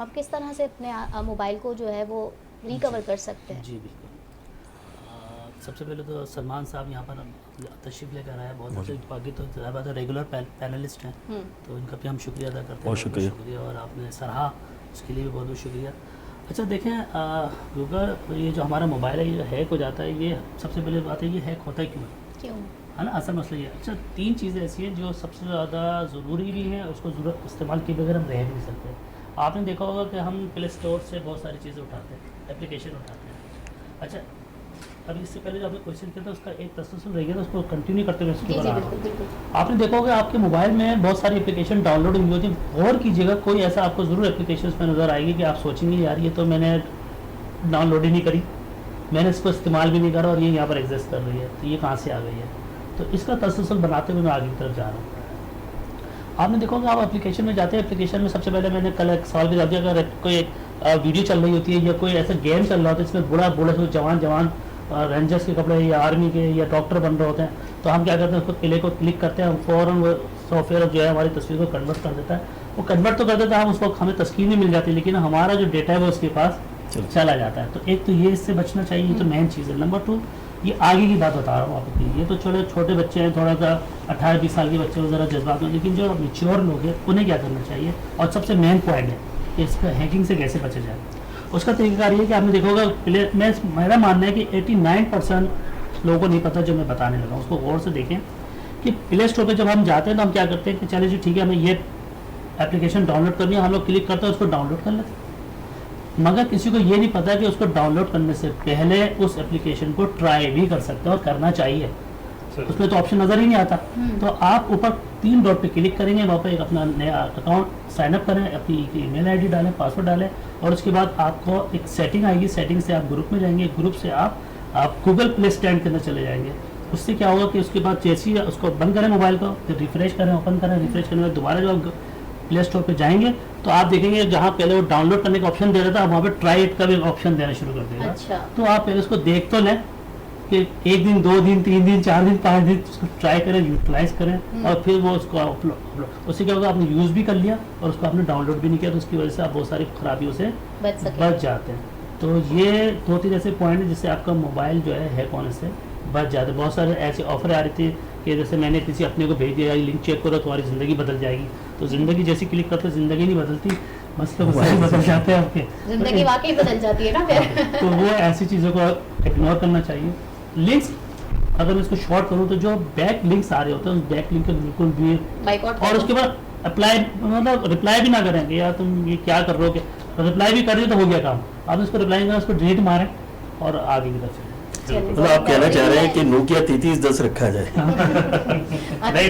C: ہم کس طرح سے اپنے موبائل کو جو ہے وہ ریکور کر سکتے ہیں؟
E: جی بالکل. سب سے پہلے تو سلمان صاحب یہاں پر تشریف لے کر آیا, بہت اچھے, باقی تو زیادہ ریگولر پینلسٹ ہیں, تو ان کا بھی ہم شکریہ ادا کرتے ہیں.
F: بہت شکریہ.
E: اور آپ نے سراہا, اس کے لیے بھی بہت بہت شکریہ. اچھا دیکھیں, گوگل یہ جو ہمارا موبائل ہے یہ ہیک ہو جاتا ہے, یہ سب سے پہلے بات ہے یہ ہیک ہوتا ہے کیوں ہے نا, اصل مسئلہ یہ. اچھا 3 چیزیں ایسی ہیں جو سب سے زیادہ ضروری بھی ہیں, اس کو ضرورت استعمال کیے بغیر ہم رہ بھی نہیں سکتے. آپ نے دیکھا ہوگا کہ ہم پلے اسٹور سے بہت ساری چیزیں اٹھاتے ہیں, اپلیکیشن اٹھاتے ہیں. اچھا ابھی اس سے پہلے جو آپ نے کوشچن کیا تھا اس کا ایک تسلسل رہ گیا تھا, اس کو کنٹینیو کرتے ہوئے اس کے بعد آپ نے دیکھا ہوگا آپ کے موبائل میں بہت ساری اپلیکیشن ڈاؤن لوڈ ہوئی ہوتی ہیں. غور کیجیے گا, کوئی ایسا آپ کو ضرور اپلیکیشن میں نظر آئے گی کہ آپ سوچیں گے یار یہ تو میں نے ڈاؤن لوڈ ہی نہیں کری, میں نے اس کو استعمال بھی نہیں کرا اور یہ یہاں پر ایگزسٹ کر رہی ہے, تو یہ کہاں سے آ گئی ہے. تو اس کا تسلسل بناتے ہوئے میں آگے کی طرف جا رہا ہوں. آپ نے دیکھا ہوگا آپ اپلیکیشن میں جاتے ہیں, اپلیکیشن میں سب سے پہلے میں نے کل ایک سوال بھی جاتی ہے, اگر کوئی ویڈیو چل رہی ہوتی ہے یا کوئی ایسا گیم چل رہا ہوتا ہے اس میں بوڑھا جوان رینجرس کے کپڑے یا آرمی کے یا ڈاکٹر بن رہے ہوتے ہیں, تو ہم کیا کرتے ہیں اس کو پلے کو کلک کرتے ہیں, فوراً وہ سافٹ ویئر جو ہے ہماری تصویر کو کنورٹ کر دیتا ہے. وہ کنورٹ تو کر دیتا ہے, ہم اس کو ہمیں تسکین نہیں مل جاتی, لیکن ہمارا جو ڈیٹا ہے وہ اس کے پاس چلا جاتا ہے. تو ایک تو یہ اس سے بچنا چاہیے, یہ تو مین چیز ہے. نمبر 2 یہ آگے کی بات بتا رہا ہوں آپ کو, یہ تو چھوٹے بچے ہیں, تھوڑا سا 18-20 سال کے بچے ذرا جذبات میں, لیکن جو میچور لوگ ہیں انہیں کیا کرنا چاہیے, اور سب سے مین پوائنٹ ہے کہ اس کا ہیکنگ سے کیسے بچا جائے. اس کا طریقہ کار یہ ہے کہ آپ نے دیکھا ہوگا, میرا ماننا ہے کہ 89% لوگوں کو نہیں پتہ جو میں بتانے لگا ہوں. اس کو غور سے دیکھیں کہ پلے اسٹور پہ جب ہم جاتے ہیں تو ہم کیا کرتے ہیں کہ چلے جی ٹھیک ہے ہمیں یہ اپلیکیشن ڈاؤن لوڈ کرنی ہے, ہم لوگ کلک کرتے ہیں اس کو ڈاؤن لوڈ کر لیتے ہیں. مگر کسی کو یہ نہیں پتا کہ اس کو ڈاؤن لوڈ کرنے سے پہلے اس اپلیکیشن کو ٹرائی بھی کر سکتے ہیں اور کرنا چاہیے. اس میں تو آپشن نظر ہی نہیں آتا. تو آپ اوپر 3 ڈاٹ پہ کلک کریں گے, وہاں پہ ایک اپنا نیا اکاؤنٹ سائن اپ کریں, اپنی ای میل آئی ڈی ڈالیں, پاسورڈ ڈالیں, اور اس کے بعد آپ کو ایک سیٹنگ آئے گی, سیٹنگ سے آپ گروپ میں جائیں گے, گروپ سے آپ گوگل پلے اسٹینڈ کے اندر چلے جائیں گے. اس سے کیا ہوگا کہ اس کے بعد جیسے ہی اس کو بند کریں موبائل کو, پھر ریفریش کریں, اوپن کریں, ریفریش کرنے کے بعد دوبارہ جو آپ پلے اسٹور پہ جائیں گے تو آپ دیکھیں گے جہاں پہلے وہ ڈاؤن لوڈ کرنے کا آپشن دے رہا تھا, وہاں پہ ٹرائی اٹ کا بھی آپشن دینا شروع کر دے گا. تو آپ پہلے اس کو دیکھ تو لیں کہ 1 دن 2 دن 3 دن 4 دن 5 دن اس کو ٹرائی کریں, یوٹیلائز کریں, اور پھر وہ اس کو اپلوڈ. اس سے کیا ہوگا, آپ نے یوز بھی کر لیا اور اس کو آپ نے ڈاؤن لوڈ بھی نہیں کیا, تو اس کی وجہ سے آپ بہت ساری خرابیوں سے بچ جاتے ہیں. تو یہ 2-3 ایسے پوائنٹ ہیں جس سے آپ کا موبائل جو ہے ہیک ہونے سے بچ جاتے ہیں. بہت سارے ایسے آفر آ رہی تھی کہ جیسے میں نے کسی اپنے کو بھیج دیا, لنک چیک کرو تمہاری زندگی بدل جائے گی. تو زندگی جیسی کلک کرتے زندگی نہیں بدلتی, مسئلے بدل جاتے ہیں آپ کے,
C: زندگی واقعی بدل جاتی ہے نا پھر.
E: تو وہ ایسی چیزوں کو اگنور کرنا چاہیے. لنکس اگر میں اس کو شارٹ کروں تو جو بیک لنکس آ رہے ہوتے ہیں اس بیک لنک کو بالکل بھی, اور اس کے بعد اپلائی مطلب رپلائی بھی نہ کریں کہ یار تم یہ کیا کر رہے ہو, کہ رپلائی بھی کر رہے تو ہو گیا کام. آپ اس کو رپلائی کریں, اس کو ڈیلیٹ ماریں اور آگے کی طرف چلیں.
F: مطلب آپ کہنا چاہ رہے ہیں کہ نوکیا 3310 رکھا جائے.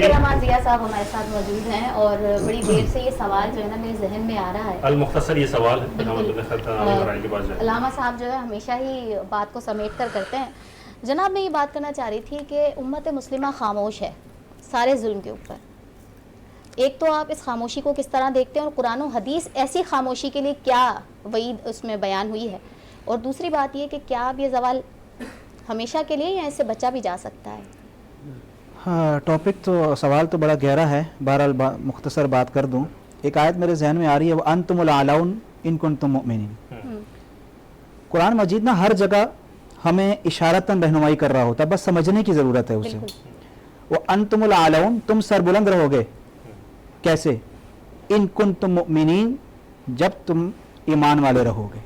C: رحمان ضیاء صاحب ہمارے ساتھ موجود ہیں, اور بڑی دیر سے یہ سوال جو ہے نا میرے ذہن میں آ رہا ہے.
B: المختصر یہ سوال ہے,
C: علامہ صاحب جو ہے ہمیشہ ہی بات کو سمیٹ کر کرتے ہیں. جناب میں یہ بات کرنا چاہ رہی تھی کہ امت مسلمہ خاموش ہے سارے ظلم کے اوپر. ایک تو آپ اس خاموشی کو کس طرح دیکھتے ہیں, اور قرآن و حدیث ایسی خاموشی کے لیے کیا وعید اس میں بیان ہوئی ہے, اور دوسری بات یہ کہ کیا اب یہ زوال ہمیشہ کے لیے یا اس سے بچا بھی جا سکتا ہے؟
G: ہاں ٹاپک تو سوال تو بڑا گہرا ہے, بہرحال مختصر بات کر دوں. ایک آیت میرے ذہن میں آ رہی ہے, وَأَنْتُمُ الْأَعْلَوْنَ إِن كُنْتُم مُؤْمِنِينَ. قرآن مجید نا ہر جگہ ہمیں اشارتاً رہنمائی کر رہا ہوتا ہے, بس سمجھنے کی ضرورت ہے اسے. وَأَنْتُمُ الْأَعْلَوْنَ, تم سربلند رہو گے. کیسے؟ إِن كُنْتُم مُؤْمِنِينَ, جب تم ایمان والے رہو گے.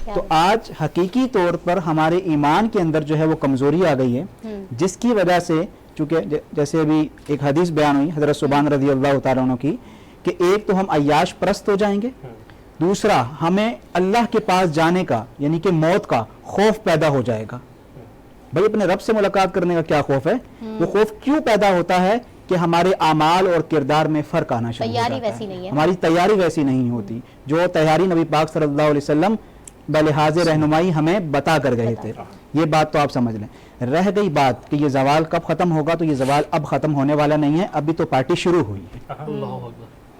G: تو آج حقیقی طور پر ہمارے ایمان کے اندر جو ہے وہ کمزوری آ گئی ہے, جس کی وجہ سے چونکہ جیسے ابھی ایک حدیث بیان ہوئی حضرت سبحان رضی اللہ تعالیٰ عنہ کی, کہ ایک تو ہم عیاش پرست ہو جائیں گے, دوسرا ہمیں اللہ کے پاس جانے کا یعنی کہ موت کا خوف پیدا ہو جائے گا. بھائی اپنے رب سے ملاقات کرنے کا کیا خوف ہے؟ وہ خوف کیوں پیدا ہوتا ہے کہ ہمارے اعمال اور کردار میں فرق آنا شروع ہو جاتا ہے, ہماری تیاری ویسی نہیں ہوتی. جو تیاری نبی پاک صلی اللہ علیہ وسلم بلحاظ رہنمائی ہمیں بتا کر گئے تھے. یہ بات تو آپ سمجھ لیں. رہ گئی بات کہ یہ زوال کب ختم ہوگا, تو یہ زوال اب ختم ہونے والا نہیں ہے, ابھی تو پارٹی شروع ہوئی ہے.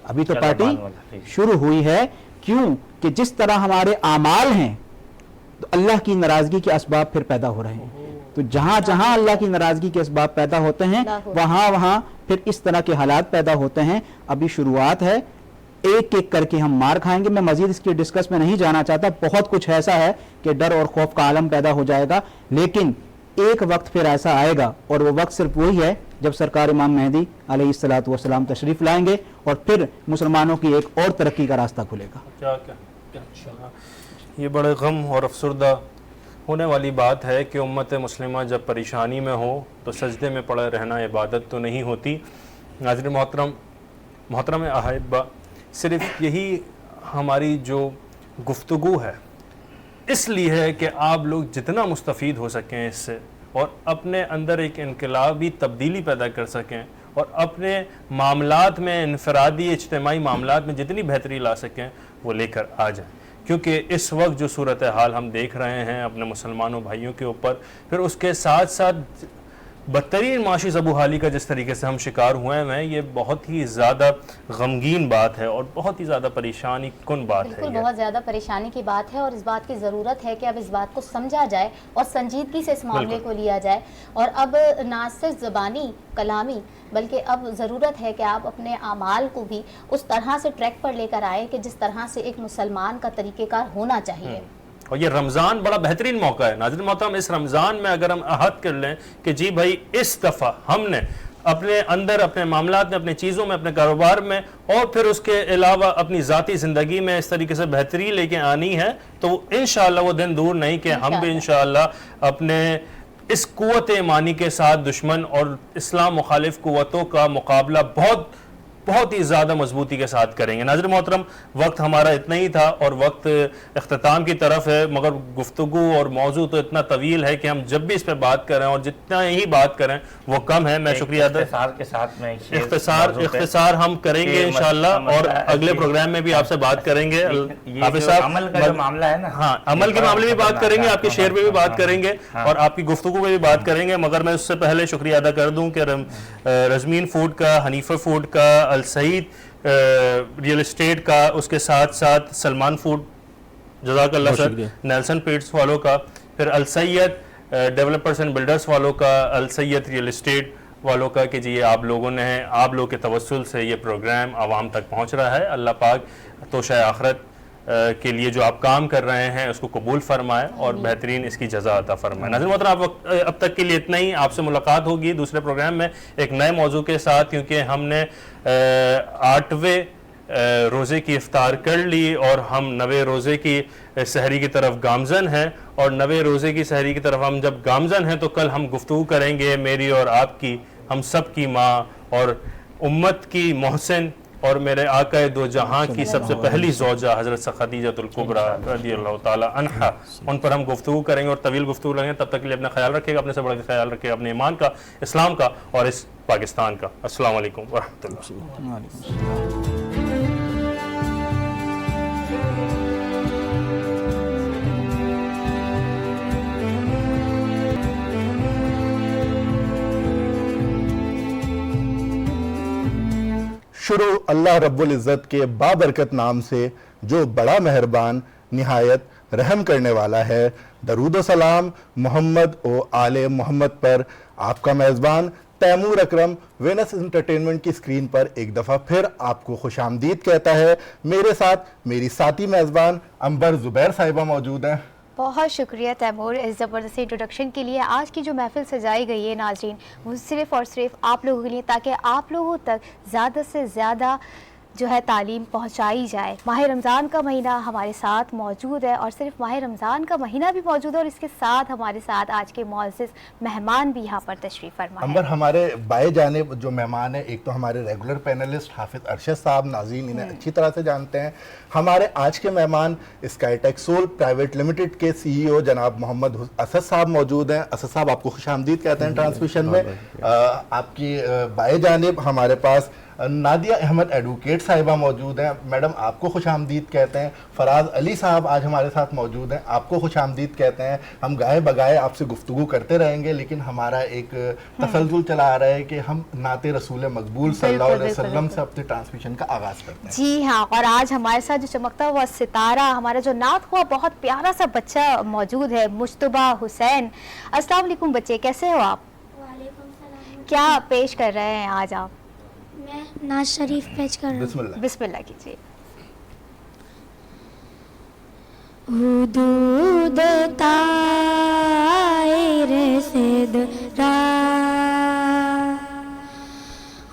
G: ابھی تو پارٹی شروع ہوئی ہے. کیوں کہ جس طرح ہمارے اعمال ہیں تو اللہ کی ناراضگی کے اسباب پھر پیدا ہو رہے ہیں. تو جہاں جہاں اللہ کی ناراضگی کے اسباب پیدا ہوتے ہیں وہاں وہاں پھر اس طرح کے حالات پیدا ہوتے ہیں. ابھی شروعات ہے, ایک ایک کر کے ہم مار کھائیں گے. میں مزید اس کی ڈسکس میں نہیں جانا چاہتا, بہت کچھ ایسا ہے کہ ڈر اور خوف کا عالم پیدا ہو جائے گا, لیکن ایک وقت پھر ایسا آئے گا, اور وہ وقت صرف وہی ہے جب سرکار امام مہدی علیہ الصلوۃ والسلام تشریف لائیں گے, اور پھر مسلمانوں کی ایک اور ترقی کا راستہ کھلے گا.
B: یہ بڑے غم اور افسردہ ہونے والی بات ہے کہ امت مسلمہ جب پریشانی میں ہو تو سجدے میں پڑے رہنا عبادت تو نہیں ہوتی. ناظرین محترم احبہ, صرف یہی ہماری جو گفتگو ہے اس لیے ہے کہ آپ لوگ جتنا مستفید ہو سکیں اس سے, اور اپنے اندر ایک انقلابی تبدیلی پیدا کر سکیں, اور اپنے معاملات میں, انفرادی اجتماعی معاملات میں جتنی بہتری لا سکیں وہ لے کر آ جائیں. کیونکہ اس وقت جو صورتحال ہم دیکھ رہے ہیں اپنے مسلمانوں بھائیوں کے اوپر, پھر اس کے ساتھ ساتھ بدترین معاشی زبوحالی کا جس طریقے سے ہم شکار ہوئے ہیں, یہ بہت ہی زیادہ غمگین بات ہے اور بہت ہی زیادہ پریشانی کن بات ہے.
C: بالکل بہت زیادہ پریشانی کی بات ہے, اور اس بات کی ضرورت ہے کہ اب اس بات کو سمجھا جائے اور سنجیدگی سے اس معاملے کو لیا جائے. اور اب نہ صرف زبانی کلامی بلکہ اب ضرورت ہے کہ آپ اپنے اعمال کو بھی اس طرح سے ٹریک پر لے کر آئیں کہ جس طرح سے ایک مسلمان کا طریقہ کار ہونا چاہیے.
B: اور یہ رمضان بڑا بہترین موقع ہے. ناظرین محترم, اس رمضان میں اگر ہم عہد کر لیں کہ جی بھائی اس دفعہ ہم نے اپنے اندر, اپنے معاملات میں, اپنے چیزوں میں, اپنے کاروبار میں, اور پھر اس کے علاوہ اپنی ذاتی زندگی میں اس طریقے سے بہتری لے کے آنی ہے, تو انشاءاللہ وہ دن دور نہیں کہ ہم بھی انشاءاللہ اپنے اس قوت ایمانی کے ساتھ دشمن اور اسلام مخالف قوتوں کا مقابلہ بہت ہی زیادہ مضبوطی کے ساتھ کریں گے. ناظرین محترم, وقت ہمارا اتنا ہی تھا اور وقت اختتام کی طرف ہے, مگر گفتگو اور موضوع تو اتنا طویل ہے کہ ہم جب بھی اس پہ بات کریں اور جتنا ہی بات کریں وہ کم ہے. میں شکریہ اختصار ہم کریں گے انشاءاللہ, اور اگلے پروگرام میں بھی آپ سے بات کریں گے. حافظ صاحب,
A: عمل کا جو معاملہ ہے نا,
B: ہاں عمل کے معاملے میں بات کریں گے, آپ کے شعر پہ بھی بات کریں گے, اور آپ کی گفتگو پہ بھی بات کریں گے. مگر میں اس سے پہلے شکریہ ادا کر دوں کہ رزمین فوڈ کا, حنیفہ فوڈ کا, السعید ریئل اسٹیٹ کا, اس کے ساتھ ساتھ سلمان فوڈ, جزاک اللہ سر, نیلسن پیٹس والوں کا, پھر السید ڈیولپرز اینڈ بلڈرز والوں کا, السید ریئل اسٹیٹ والوں کا, کہ جی یہ آپ لوگوں نے, آپ لوگ کے توسل سے یہ پروگرام عوام تک پہنچ رہا ہے. اللہ پاک توشہ آخرت کے لیے جو آپ کام کر رہے ہیں اس کو قبول فرمائے اور بہترین اس کی جزا عطا فرمائے. ناظرین محترم, اب تک کے لیے اتنا ہی. آپ سے ملاقات ہوگی دوسرے پروگرام میں ایک نئے موضوع کے ساتھ, کیونکہ ہم نے 8ویں روزے کی افطار کر لی اور ہم 9ویں روزے کی سحری کی طرف گامزن ہیں, اور 9ویں روزے کی سحری کی طرف ہم جب گامزن ہیں تو کل ہم گفتگو کریں گے میری اور آپ کی, ہم سب کی ماں اور امت کی محسن اور میرے آقا دو جہاں کی سب سے پہلی زوجہ حضرت خدیجۃ الکبریٰ رضی اللہ تعالی عنہا, ان پر ہم گفتگو کریں گے اور طویل گفتگو لگیں گے. تب تک کے لیے اپنا خیال رکھیے گا, اپنے سے بڑھ کے خیال رکھیے گا, اپنے ایمان کا, اسلام کا اور اس پاکستان کا. السلام علیکم ورحمۃ اللہ.
H: شروع اللہ رب العزت کے بابرکت نام سے جو بڑا مہربان نہایت رحم کرنے والا ہے. درود و سلام محمد و آل محمد پر. آپ کا میزبان تیمور اکرم وینس انٹرٹینمنٹ کی اسکرین پر ایک دفعہ پھر آپ کو خوش آمدید کہتا ہے. میرے ساتھ میری ساتھی میزبان عنبر زبیر صاحبہ موجود ہیں.
I: بہت شکریہ تیمور اس زبردست انٹروڈکشن کے لیے. آج کی جو محفل سجائی گئی ہے ناظرین, وہ صرف اور صرف آپ لوگوں کے لیے, تاکہ آپ لوگوں تک زیادہ سے زیادہ جو ہے تعلیم پہنچائی جائے. ماہ رمضان کا مہینہ ہمارے ساتھ موجود ہے, اور صرف ماہ رمضان کا مہینہ بھی موجود ہے, اور اس کے ساتھ ہمارے ساتھ آج کے معزز مہمان بھی یہاں پر تشریف فرما ہیں.
H: عنبر, ہمارے بائیں جانب جو مہمان ہیں, ایک تو ہمارے ریگولر پینلسٹ حافظ ارشد صاحب, ناظرین انہیں اچھی طرح سے جانتے ہیں. ہمارے آج کے مہمان اسکائی ٹیک سول پرائیویٹ لمیٹڈ کے CEO جناب محمد اسد صاحب موجود ہیں. اسد صاحب, آپ کو خوش آمدید کہتے ہیں ٹرانسمیشن میں. آپ کی بائیں جانب ہمارے پاس نادیہ احمد ایڈوکیٹ صاحبہ موجود ہیں. میڈم, آپ کو خوش آمدید کہتے ہیں. فراز علی صاحب آج ہمارے ساتھ موجود ہیں, آپ کو خوش آمدید کہتے ہیں. ہم گائے بگائے آپ سے گفتگو کرتے رہیں گے, لیکن ہمارا ایک تسلسل چلا آ رہا ہے کہ ہم نعت رسول مقبول صلی اللہ علیہ وسلم سے اپنے ٹرانسمیشن کا آغاز کرتے ہیں.
I: جی ہاں, اور آج ہمارے ساتھ جو چمکتا ہوا ستارہ, ہمارا جو نعت ہوا بہت پیارا سا بچہ موجود ہے, مجتبیٰ حسین. السلام علیکم بچے, کیسے ہو آپ؟
J: وعلیکم السلام.
I: کیا پیش کر رہے ہیں آج آپ؟
J: میں نعت شریف پیش کر رہا ہوں.
H: بسم اللہ.
I: بسم اللہ کیجیے.
J: حدود طائر سدرا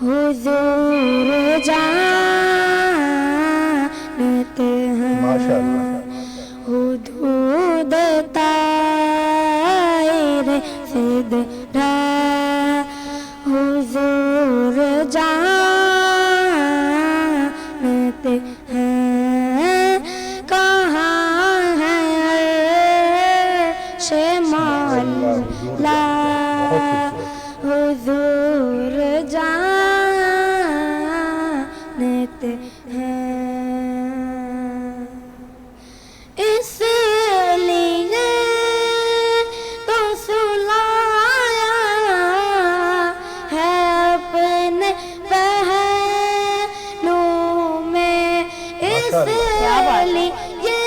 J: حضور جانت ہیں حدود طائر سدرا حضور جانت ہیں کہاں ہے عرش مولا حضور جانت ہیں اس لیے تو سلایا ہے اپنے پہلو میں اس لیے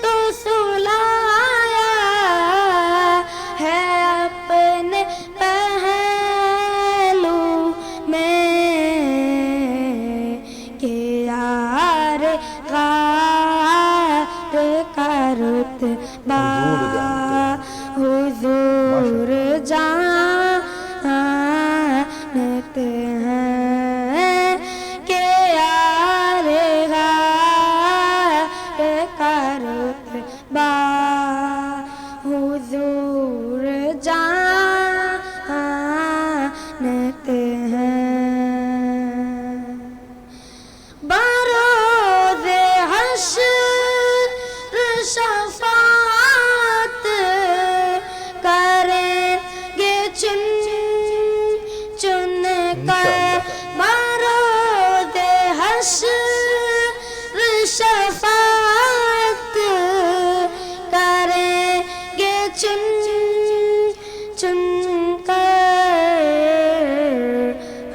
J: تو سلایا ہے اپنے پہلو میں کہ یار غار کا رتبہ حضور جانت ہیں کہ یار غار کا رتبہ حضور جانت ہیں بروز حشر شفاعت کریں گے چن چن کر بروز حشر شفاعت کریں گے چن چن کر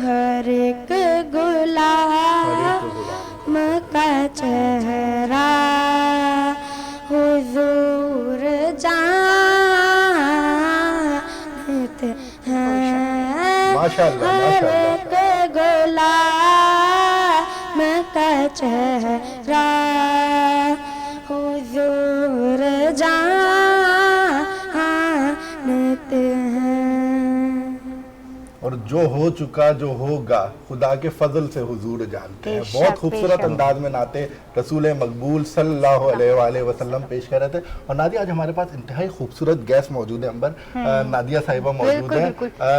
J: ہر ایک غلام کا چہرہ حضور جانت ہیں ہر ایک غلام کا چہرہ حضور جانت ہیں
H: اور جو ہو چکا جو ہوگا خدا کے فضل سے حضور جانتے ہیں. بہت خوبصورت انداز میں نعت رسول مقبول صلی اللہ علیہ وآلہ وسلم پیش کر رہے تھے. اور نادیہ آج ہمارے پاس انتہائی خوبصورت گیسٹ موجود ہیں. امبر نادیہ صاحبہ موجود ہیں.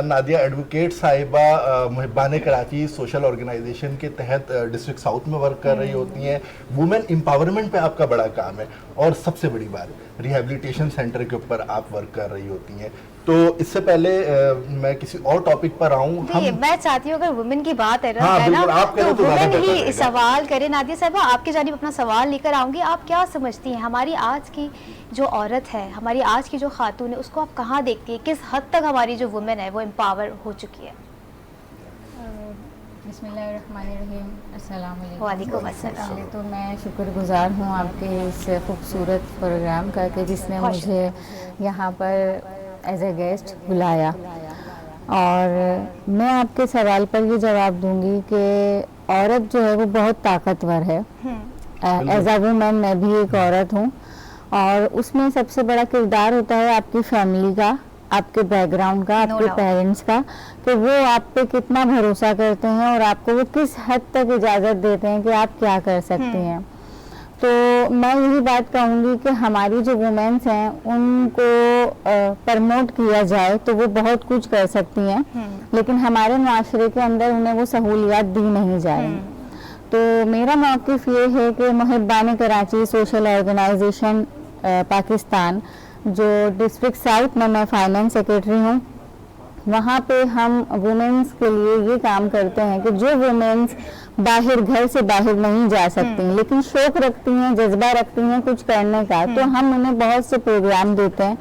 H: نادیہ ایڈوکیٹ صاحبہ محبان کراچی سوشل آرگنائزیشن کے تحت ڈسٹرکٹ ساؤتھ میں ورک کر رہی ہوتی ہیں. وومن امپاورمنٹ پہ آپ کا بڑا کام ہے اور سب سے بڑی بات ریہیبلیٹیشن سینٹر کے اوپر آپ ورک کر رہی ہوتی ہیں. تو اس سے پہلے میں کسی اور ٹاپک پر آؤں.
I: میں چاہتی ہوں اگر وومن کی بات ہے نا تو وومن ہی سوال کرے. نادیہ صاحبہ آپ کی جانب اپنا سوال لے کر آؤں گی. آپ کیا سمجھتی ہیں ہماری آج کی جو عورت ہے, ہماری آج کی جو خاتون ہے, اس کو آپ کہاں دیکھتی ہیں؟ کس حد تک ہماری جو وومن ہے وہ امپاور ہو چکی ہے؟
K: بسم اللہ الرحمن الرحیم. السلام علیکم.
I: وعلیکم السلام.
K: تو میں شکر گزار ہوں آپ کے اس خوبصورت پروگرام کا کہ جس نے مجھے یہاں پر ایز اے گیسٹ بلایا. اور میں آپ کے سوال پر یہ جواب دوں گی کہ عورت جو ہے وہ بہت طاقتور ہے. ایز اے وومن میں بھی ایک عورت ہوں اور اس میں سب سے بڑا کردار ہوتا ہے آپ کی فیملی کا, آپ کے بیک گراؤنڈ کا, آپ کے پیرنٹس کا, کہ وہ آپ پہ کتنا بھروسہ کرتے ہیں اور آپ کو وہ کس حد تک اجازت دیتے ہیں کہ آپ کیا کر سکتے ہیں. تو میں یہی بات کہوں گی کہ ہماری جو وومنس ہیں ان کو پرموٹ کیا جائے تو وہ بہت کچھ کر سکتی ہیں, لیکن ہمارے معاشرے کے اندر انہیں وہ سہولیات دی نہیں جائیں. تو میرا موقف یہ ہے کہ محبان کراچی سوشل آرگنائزیشن پاکستان جو ڈسٹرکٹ ساؤتھ میں فائنانس سیکرٹری ہوں, وہاں پہ ہم وومنس کے لیے یہ کام کرتے ہیں کہ جو وومنس باہر گھر سے باہر نہیں جا سکتی لیکن شوق رکھتی ہیں, جذبہ رکھتی ہیں کچھ کرنے کا, تو ہم انہیں بہت سے پروگرام دیتے ہیں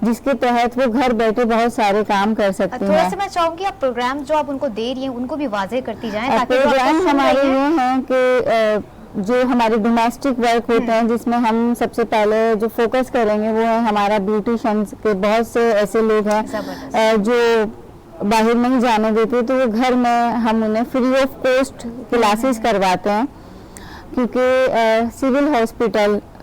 K: جس کے تحت وہ گھر بیٹھے بہت سارے کام کر سکتی ہیں.
I: تھوڑا سا میں چاہوں گی آپ پروگرام جو آپ ان کو دے رہی ہیں ان کو بھی واضح کرتی جائیں.
K: پروگرام ہمارے یہ ہیں کہ جو ہمارے ڈومیسٹک ورک ہوتے ہیں جس میں ہم سب سے پہلے جو فوکس کریں گے وہ ہے ہمارا بیوٹیشنز کے. بہت سے ایسے لوگ ہیں جو باہر نہیں جانے دیتے, تو وہ گھر میں ہم انہیں فری آف کاسٹ کلاسز کرواتے ہیں, کیونکہ سول ہاسپٹل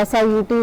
K: SIUT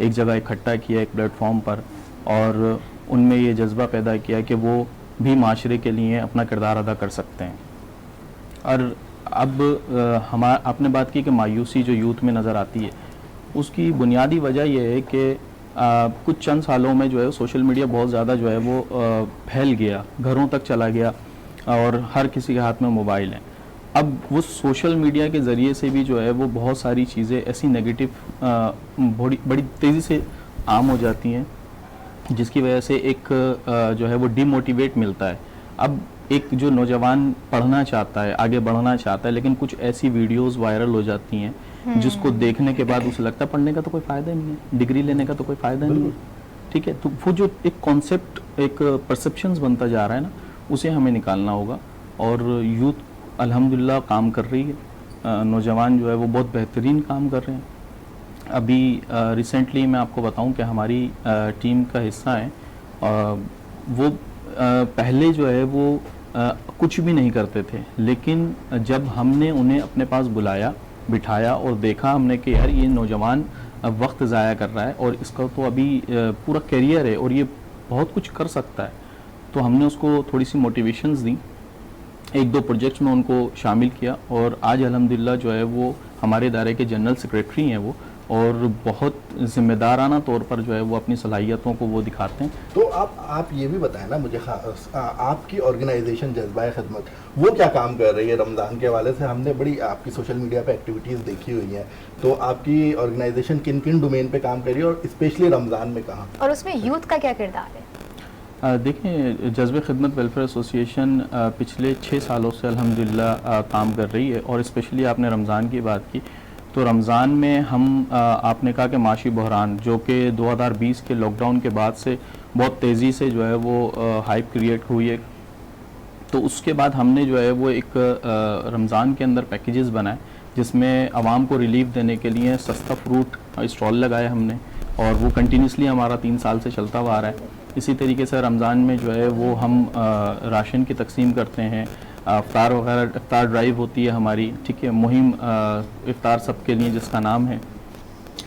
L: ایک جگہ اکٹھا کیا ایک پلیٹ فارم پر, اور ان میں یہ جذبہ پیدا کیا کہ وہ بھی معاشرے کے لیے اپنا کردار ادا کر سکتے ہیں. اور اب آپ نے بات کی کہ مایوسی جو یوتھ میں نظر آتی ہے, اس کی بنیادی وجہ یہ ہے کہ کچھ چند سالوں میں جو ہے سوشل میڈیا بہت زیادہ جو ہے وہ پھیل گیا, گھروں تک چلا گیا, اور ہر کسی کے ہاتھ میں موبائل ہیں. اب وہ سوشل میڈیا کے ذریعے سے بھی جو ہے وہ بہت ساری چیزیں ایسی نیگیٹو بڑی تیزی سے عام ہو جاتی ہیں, جس کی وجہ سے ایک جو ہے وہ ڈی موٹیویٹ ملتا ہے. اب ایک جو نوجوان پڑھنا چاہتا ہے, آگے بڑھنا چاہتا ہے, لیکن کچھ ایسی ویڈیوز وائرل ہو جاتی ہیں جس کو دیکھنے کے بعد اسے لگتا ہے پڑھنے کا تو کوئی فائدہ نہیں ہے, ڈگری لینے کا تو کوئی فائدہ نہیں ہے. ٹھیک ہے, تو وہ جو ایک کانسیپٹ, ایک پرسیپشنز بنتا جا رہا ہے نا, اسے ہمیں نکالنا ہوگا. اور یوتھ الحمدللہ کام کر رہی ہے, نوجوان جو ہے وہ بہت بہترین کام کر رہے ہیں. ابھی ریسنٹلی میں آپ کو بتاؤں کہ ہماری ٹیم کا حصہ ہیں, وہ پہلے جو ہے وہ کچھ بھی نہیں کرتے تھے, لیکن جب ہم نے انہیں اپنے پاس بلایا, بٹھایا اور دیکھا ہم نے کہ یار یہ نوجوان وقت ضائع کر رہا ہے اور اس کا تو ابھی پورا کیریئر ہے اور یہ بہت کچھ کر سکتا ہے, تو ہم نے اس کو تھوڑی سی موٹیویشنز دیں, ایک دو پروجیکٹس میں ان کو شامل کیا, اور آج الحمدللہ جو ہے وہ ہمارے ادارے کے جنرل سیکریٹری ہیں وہ, اور بہت ذمہ دارانہ طور پر جو ہے وہ اپنی صلاحیتوں کو وہ دکھاتے ہیں.
H: تو آپ یہ بھی بتائیں نا مجھے, آپ کی آرگنائزیشن جذبہ خدمت وہ کیا کام کر رہی ہے رمضان کے حوالے سے؟ ہم نے بڑی آپ کی سوشل میڈیا پہ ایکٹیویٹیز دیکھی ہوئی ہیں, تو آپ کی آرگنائزیشن کن کن ڈومین پہ کام کر رہی ہے اور اسپیشلی رمضان میں کہاں,
I: اور اس میں یوتھ کا کیا کردار ہے؟
L: دیکھیں, جذبہ خدمت ویلفیئر ایسوسیشن پچھلے 6 سالوں سے الحمدللہ کام کر رہی ہے, اور اسپیشلی آپ نے رمضان کی بات کی, تو رمضان میں ہم آپ نے کہا کہ معاشی بحران جو کہ 2020 کے لاک ڈاؤن کے بعد سے بہت تیزی سے جو ہے وہ ہائپ کریٹ ہوئی ہے, تو اس کے بعد ہم نے جو ہے وہ ایک رمضان کے اندر پیکیجز بنائے جس میں عوام کو ریلیف دینے کے لیے سستا فروٹ اسٹال لگائے ہم نے, اور وہ کنٹینیوسلی ہمارا 3 سال سے چلتا ہوا آ رہا ہے. اسی طریقے سے رمضان میں جو ہے وہ ہم راشن کی تقسیم کرتے ہیں, افطار وغیرہ, افطار ڈرائیو ہوتی ہے ہماری, ٹھیک ہے, مہم افطار سب کے لیے جس کا نام ہے.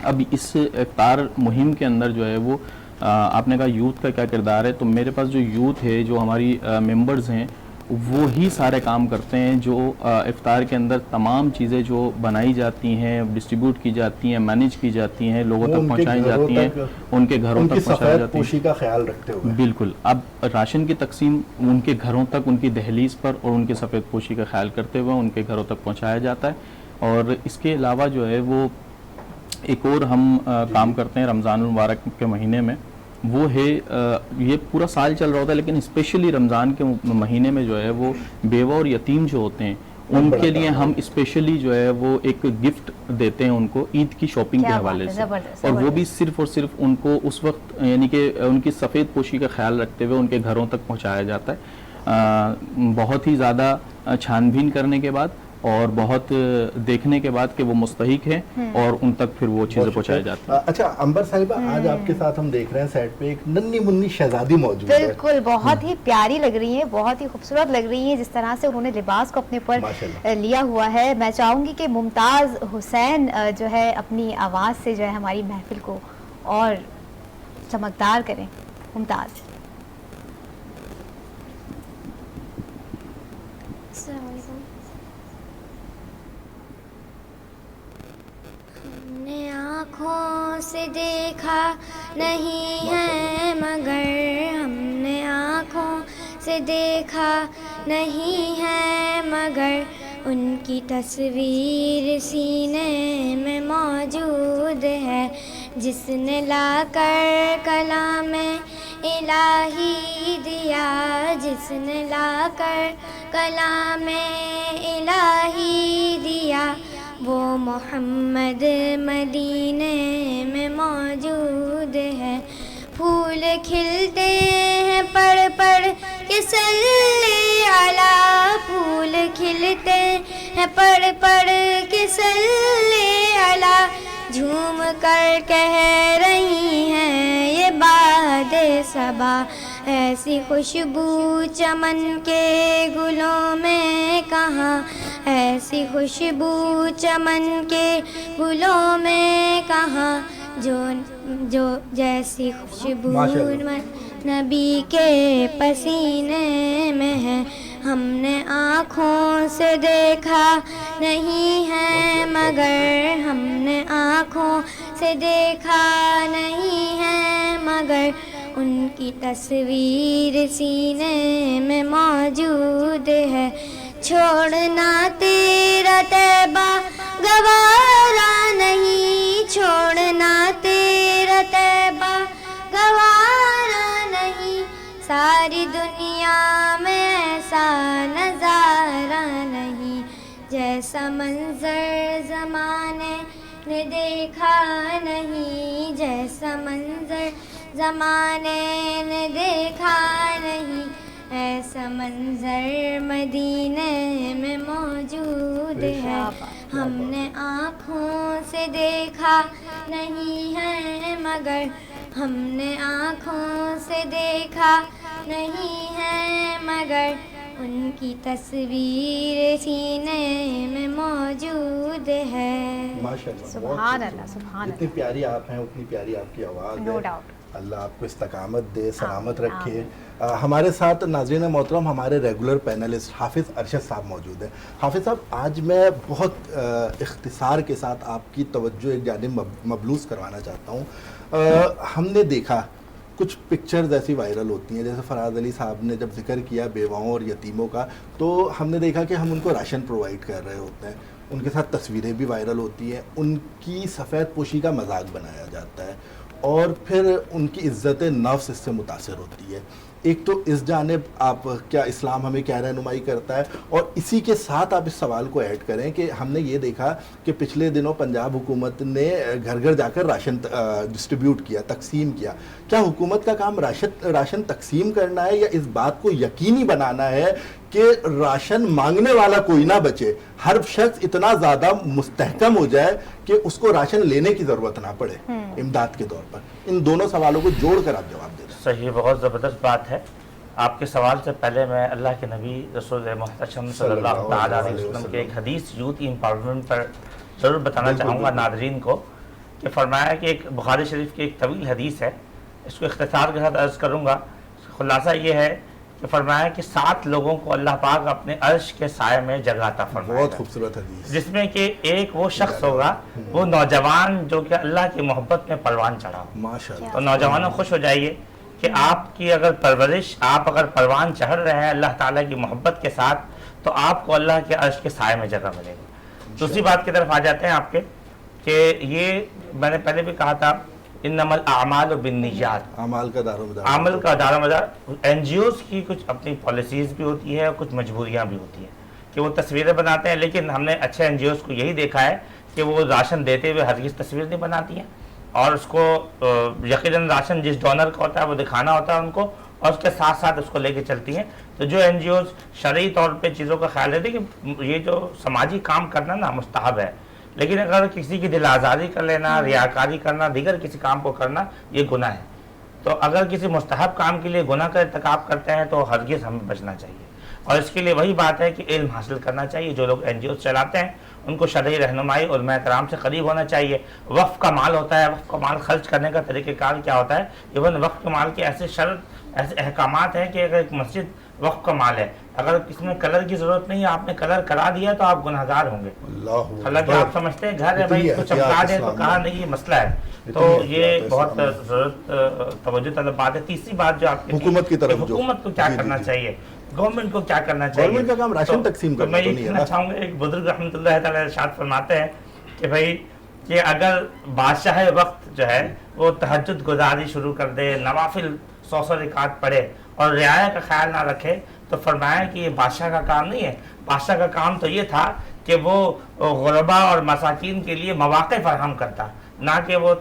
L: اب اس افطار مہم کے اندر جو ہے وہ آپ نے کہا یوتھ کا کیا کردار ہے, تو میرے پاس جو یوتھ ہے, جو ہماری ممبرز ہیں, وہ ہی سارے کام کرتے ہیں جو افطار کے اندر تمام چیزیں جو بنائی جاتی ہیں, ڈسٹریبیوٹ کی جاتی ہیں, مینیج کی جاتی ہیں, لوگوں تک پہنچائی جاتی ہیں, ان کے گھروں تک پہنچائی جاتی ہیں,
H: کا خیال رکھتے ہوئے.
L: بالکل. اب راشن کی تقسیم ان کے گھروں تک, ان کی دہلیز پر, اور ان کی سفید پوشی کا خیال کرتے ہوئے ان کے گھروں تک پہنچایا جاتا ہے. اور اس کے علاوہ جو ہے وہ ایک اور ہم کام کرتے ہیں رمضان المبارک کے مہینے میں, وہ ہے یہ پورا سال چل رہا ہوتا ہے لیکن اسپیشلی رمضان کے مہینے میں جو ہے وہ بیوہ اور یتیم جو ہوتے ہیں ان کے لیے ہم اسپیشلی جو ہے وہ ایک گفٹ دیتے ہیں ان کو عید کی شاپنگ کے حوالے سے, اور وہ بھی صرف اور صرف ان کو اس وقت یعنی کہ ان کی سفید پوشی کا خیال رکھتے ہوئے ان کے گھروں تک پہنچایا جاتا ہے, بہت ہی زیادہ چھان بین کرنے کے بعد اور بہت دیکھنے کے بعد کہ وہ مستحق ہیں اور ان تک پھر وہ چیزیں پہنچائی جاتی ہیں.
H: اچھا امبر صاحبہ, آج آپ کے ساتھ ہم دیکھ رہے ہیں سیٹ پہ ایک ننھی منی شہزادی موجود ہے.
I: بالکل, بہت ہی پیاری لگ رہی ہیں, بہت ہی خوبصورت لگ رہی ہیں, جس طرح سے انہوں نے لباس کو اپنے پر لیا ہوا ہے. میں چاہوں گی کہ ممتاز حسین جو ہے اپنی آواز سے جو ہے ہماری محفل کو اور چمکدار کریں. ممتاز.
J: آنکھوں سے دیکھا نہیں ہے مگر, ہم نے آنکھوں سے دیکھا نہیں ہے مگر, ان کی تصویر سینے میں موجود ہے, جس نے لا کر کلام الہی دیا, جس نے لا کر کلام الہی دیا, وہ محمد مدینے میں موجود ہے. پھول کھلتے ہیں پڑ پڑ کے صلی علی, پھول کھلتے ہیں پڑ پڑ کے صلی علی, جھوم کر کہہ رہی ہیں یہ باد صبا, ایسی خوشبو چمن کے گلوں میں کہاں, ایسی خوشبو چمن کے گلوں میں کہاں, جو جیسی خوشبو نبی کے پسینے میں ہے، ہم نے آنکھوں سے دیکھا نہیں ہے مگر، ہم نے آنکھوں سے دیکھا نہیں ہے مگر، ان کی تصویر سینے میں موجود ہے، چھوڑنا تیرا طیبہ گوارا نہیں، چھوڑنا تیرا طیبہ گوارا نہیں، ساری دنیا میں ایسا نظارہ نہیں، جیسا منظر زمانے نے دیکھا نہیں، جیسا منظر زمانے نے دیکھا نہیں، ایسا منظر مدینے میں موجود ہے، ہم نے آنکھوں سے دیکھا نہیں ہے مگر، ہم نے آنکھوں سے دیکھا نہیں ہے مگر، ان کی تصویر سینے میں موجود ہے۔
H: ماشاءاللہ،
I: سبحان اللہ، سبحان
H: جتنی پیاری آپ ہیں اتنی پیاری آپ کی آواز ہے،
I: نو ڈاؤٹ۔
H: اللہ آپ کو استقامت دے، سلامت رکھے۔ ہمارے ساتھ ناظرین محترم ہمارے ریگولر پینلسٹ حافظ ارشد صاحب موجود ہیں۔ حافظ صاحب، آج میں بہت اختصار کے ساتھ آپ کی توجہ ایک جانب مبلوس کروانا چاہتا ہوں۔ ہم نے دیکھا کچھ پکچرز ایسی وائرل ہوتی ہیں، جیسے فراز علی صاحب نے جب ذکر کیا بیواؤں اور یتیموں کا، تو ہم نے دیکھا کہ ہم ان کو راشن پرووائڈ کر رہے ہوتے ہیں، ان کے ساتھ تصویریں بھی وائرل ہوتی ہیں، ان کی سفید پوشی کا مذاق بنایا جاتا ہے، اور پھر ان کی عزت نفس اس سے متاثر ہوتی ہے۔ ایک تو اس جانب آپ کیا اسلام ہمیں کیا رہنمائی کرتا ہے، اور اسی کے ساتھ آپ اس سوال کو ایڈ کریں کہ ہم نے یہ دیکھا کہ پچھلے دنوں پنجاب حکومت نے گھر گھر جا کر راشن ڈسٹریبیوٹ کیا، تقسیم کیا۔ کیا حکومت کا کام راشن تقسیم کرنا ہے، یا اس بات کو یقینی بنانا ہے کہ راشن مانگنے والا کوئی نہ بچے، ہر شخص اتنا زیادہ مستحکم ہو جائے کہ اس کو راشن لینے کی ضرورت نہ پڑے امداد کے طور پر؟ ان دونوں سوالوں کو جوڑ کر آپ جواب دے رہے ہیں۔
A: صحیح، بہت زبردست بات ہے۔ آپ کے سوال سے پہلے میں اللہ کے نبی رسول محتشم صلی اللہ تعالیٰ علیہ وسلم کے ایک حدیث یوتھ امپاورمنٹ پر ضرور بتانا چاہوں گا ناظرین کو، کہ فرمایا کہ ایک بخاری شریف کی ایک طویل حدیث ہے، اس کو اختصار کے ساتھ عرض کروں گا۔ خلاصہ یہ ہے کہ فرمایا کہ 7 لوگوں کو اللہ پاک اپنے عرش کے سائے میں جگہ عطا فرمائے گا،
H: بہت خوبصورت حدیث،
A: جس میں کہ ایک وہ شخص ہوگا، وہ نوجوان جو کہ اللہ کی محبت میں پروان چڑھا ہو۔
H: ماشاءاللہ۔
A: تو نوجوانوں خوش ہو جائیے کہ آپ کی اگر پرورش، آپ اگر پروان چڑھ رہے ہیں اللہ تعالیٰ کی محبت کے ساتھ، تو آپ کو اللہ کے عرش کے سائے میں جگہ ملے گا۔ دوسری بات کی طرف آ جاتے ہیں آپ کے، کہ یہ میں نے پہلے بھی کہا تھا، انما الاعمال بالنیات،
H: اعمال کا دار و مدار،
A: عمل کا دار و مدار۔ این جی اوز کی کچھ اپنی پالیسیز بھی ہوتی ہے اور کچھ مجبوریاں بھی ہوتی ہیں کہ وہ تصویریں بناتے ہیں، لیکن ہم نے اچھے این جی اوز کو یہی دیکھا ہے کہ وہ راشن دیتے ہوئے ہرگز تصویر نہیں بناتی ہیں، اور اس کو یقیناً راشن جس ڈونر کا ہوتا ہے وہ دکھانا ہوتا ہے ان کو، اور اس کے ساتھ ساتھ اس کو لے کے چلتی ہیں۔ تو جو این جی اوز شرعی طور پہ چیزوں کا خیال رکھتے ہیں کہ یہ جو سماجی کام کرنا نا مستحب ہے، لیکن اگر کسی کی دل آزاری کر لینا، ریاکاری کرنا، دیگر کسی کام کو کرنا، یہ گناہ ہے۔ تو اگر کسی مستحب کام کے لیے گناہ کا ارتکاب کرتے ہیں تو ہرگز ہمیں بچنا چاہیے، اور اس کے لیے وہی بات ہے کہ علم حاصل کرنا چاہیے۔ جو لوگ این جی اوز چلاتے ہیں ان کو شرعی رہنمائی علماء کرام سے قریب ہونا چاہیے۔ وقف کا مال ہوتا ہے، وقف کا مال خرچ کرنے کا طریقہ کار کیا ہوتا ہے، ایون وقف کے مال کے ایسے شرط، ایسے احکامات ہیں کہ اگر ایک مسجد وقف کا مال ہے، اگر اس میں کلر کی ضرورت نہیں ہے، آپ نے کلر کرا دیا تو آپ گناہ گار ہوں گے۔ حالانکہ آپ سمجھتے ہیں گھر ہے بھائی، اس کو چمکا دیں، تو کہا نہیں یہ مسئلہ ہے۔ تو یہ بہت ضرورت توجہ طلب بات ہے۔ تیسری بات جو آپ کی
H: حکومت کی طرف،
A: حکومت کو کیا کرنا چاہیے، گورنمنٹ کو کیا کرنا چاہیے؟
H: گورنمنٹ کا کام راشن تقسیم کرنا
A: میں
H: تو
A: یہ
H: نہیں ہے
A: کہنا
H: نا۔
A: چاہوں گا، ایک بزرگ رحمۃ اللہ تعالیٰ ارشاد فرماتے ہیں کہ بھائی کہ اگر بادشاہ وقت جو ہے وہ تہجد گزاری شروع کر دے، نوافل 100 رکعت پڑھے اور رعایا کا خیال نہ رکھے، تو فرمایا کہ یہ بادشاہ کا کام نہیں ہے۔ بادشاہ کا کام تو یہ تھا کہ وہ غربا اور مساکین کے لیے مواقع فراہم کرتا، نہ کہ وہ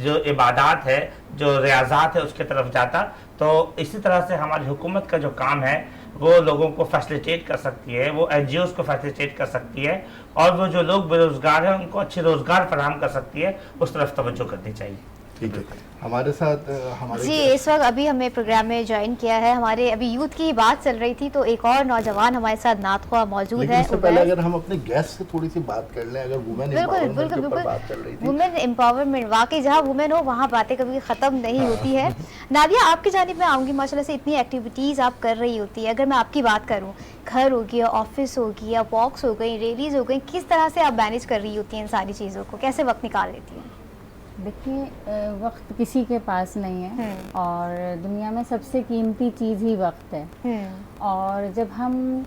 A: جو عبادات ہے، جو ریاضات ہے اس کی طرف جاتا۔ تو اسی طرح سے ہماری حکومت کا جو کام ہے وہ لوگوں کو فیسلیٹیٹ کر سکتی ہے، وہ این جی اوز کو فیسلیٹیٹ کر سکتی ہے، اور وہ جو لوگ بے روزگار ہیں ان کو اچھے روزگار فراہم کر سکتی ہے، اس طرف توجہ کرنی چاہیے۔
H: ٹھیک ہے. ہمارے ساتھ
I: جی اس وقت ابھی ہمیں پروگرام میں جوائن کیا ہے, ہمارے ابھی یوتھ کی بات چل رہی تھی تو ایک اور نوجوان ہمارے ساتھ نعت خواہ موجود ہے.
H: اس سے پہلے اگر ہم اپنے گیسٹ سے تھوڑی سی بات کر لیں, اگر وومن امپاورمنٹ کے اوپر بات چل رہی تھی.
I: وومن امپاورمنٹ, واقعی جہاں وومن ہو وہاں باتیں کبھی ختم نہیں ہوتی ہے. نادیہ آپ کی جانب میں آؤں گی, ماشاءاللہ سے اتنی ایکٹیویٹیز آپ کر رہی ہوتی ہے. اگر میں آپ کی بات کروں, گھر ہو گیا, آفس ہو گیا, واکس ہو گئی, ریلیز ہو گئی, کس طرح سے آپ مینیج کر رہی ہوتی ہیں ان ساری چیزوں کو, کیسے وقت نکال لیتی ہیں؟
K: دیکھیے وقت کسی کے پاس نہیں ہے اور دنیا میں سب سے قیمتی چیز ہی وقت ہے. اور جب ہم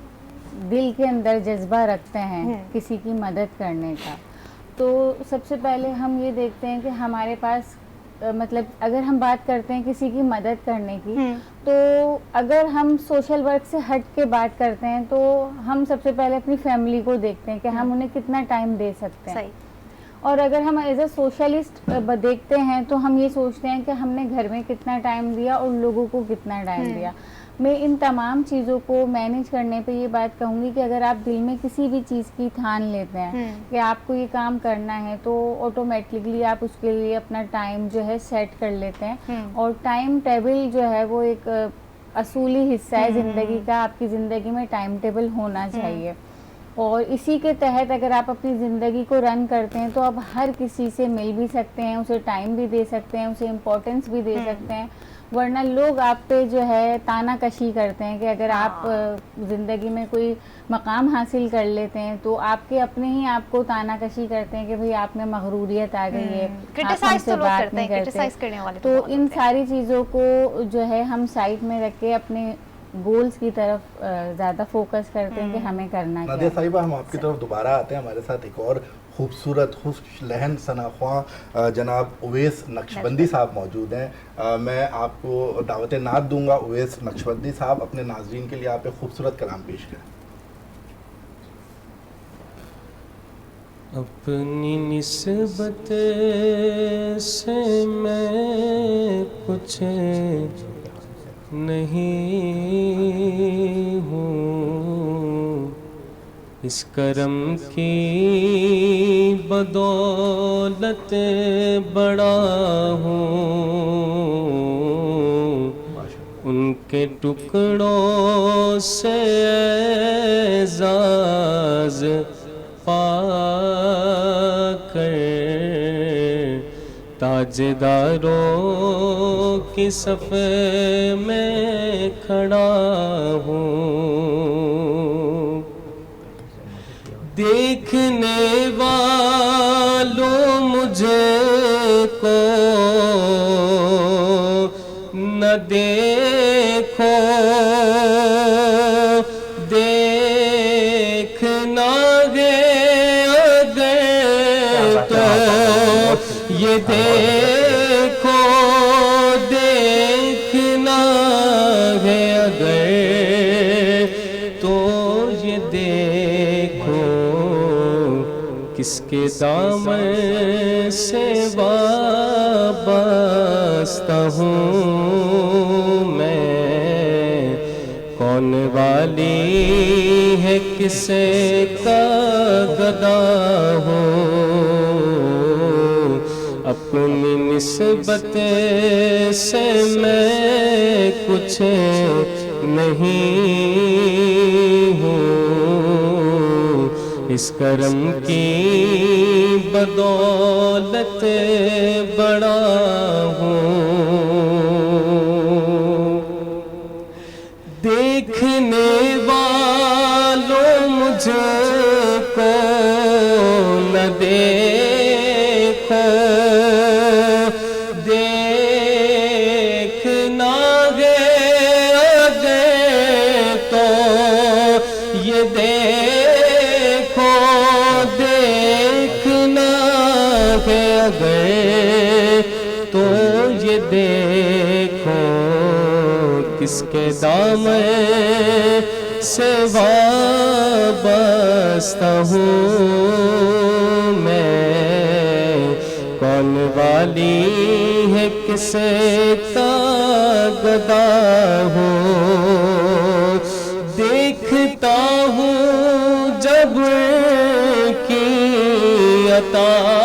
K: دل کے اندر جذبہ رکھتے ہیں کسی کی مدد کرنے کا, تو سب سے پہلے ہم یہ دیکھتے ہیں کہ ہمارے پاس مطلب اگر ہم بات کرتے ہیں کسی کی مدد کرنے کی, تو اگر ہم سوشل ورک سے ہٹ کے بات کرتے ہیں تو ہم سب سے پہلے اپنی فیملی کو دیکھتے ہیں کہ ہم انہیں کتنا ٹائم دے سکتے ہیں. اور اگر ہم ایز اے سوشلسٹ دیکھتے ہیں تو ہم یہ سوچتے ہیں کہ ہم نے گھر میں کتنا ٹائم دیا اور لوگوں کو کتنا ٹائم دیا. میں ان تمام چیزوں کو مینیج کرنے پہ یہ بات کہوں گی کہ اگر آپ دل میں کسی بھی چیز کی ٹھان لیتے ہیں کہ آپ کو یہ کام کرنا ہے, تو آٹومیٹکلی آپ اس کے لیے اپنا ٹائم جو ہے سیٹ کر لیتے ہیں. اور ٹائم ٹیبل جو ہے وہ ایک اصولی حصہ ہے زندگی کا. آپ کی زندگی میں ٹائم ٹیبل ہونا چاہیے, اور اسی کے تحت اگر آپ اپنی زندگی کو رن کرتے ہیں تو آپ ہر کسی سے مل بھی سکتے ہیں, اسے ٹائم بھی دے سکتے ہیں, اسے امپورٹنس بھی دے سکتے ہیں. ورنہ لوگ آپ پہ جو ہے تانا کشی کرتے ہیں کہ اگر آپ زندگی میں کوئی مقام حاصل کر لیتے ہیں تو آپ کے اپنے ہی آپ کو تانا کشی کرتے ہیں کہ بھئی آپ میں مغروریت آ گئی ہے, آپ ہم سے بات نہیں کرتے. تو ان ساری چیزوں کو جو ہے ہم سائڈ میں رکھ کے اپنے گولز کی طرف زیادہ فوکس کرتے ہیں کہ ہمیں کرنا کیا ہے.
H: نادیہ صاحبہ, ہم آپ کی طرف دوبارہ آتے ہیں. ہمارے ساتھ ایک اور خوبصورت خوش لہن ثناخواں جناب اویس نقشبندی صاحب موجود ہیں. میں آپ کو دعوت نعت دوں گا. اویس نقشبندی صاحب اپنے ناظرین کے لیے آپ ایک خوبصورت کلام پیش کریں.
M: اپنی نسبت سے میں کچھ نہیں ہوں, اس کرم کی بدولت بڑا ہوں. ان کے ٹکڑوں سے اعزاز پا کر تاجداروں کی صف میں کھڑا ہوں. دیکھنے والوں مجھے کو نہ دیکھو, دیکھنا ہے اگر تو یہ دیکھو, دیکھنا ہے اگر تو یہ دیکھو, کس کے دامن سے وابستہ ہوں میں, کون والی ہے کسے کا گدا ہوں. اپنی نسبت سے میں کچھ نہیں ہوں, اس کرم کی بدولت بڑا ہوں. دیکھنے والوں مجھے کو نہ دیکھو, دیکھنا ہے اگر تو یہ دیکھو, دیکھنا ہے اگر تو یہ دیکھو, کس کے دامن سے وابستہ ہوں میں, کون والی ہے کسے کا گدا ہوں. دیکھتا ہوں جب کی عطائیں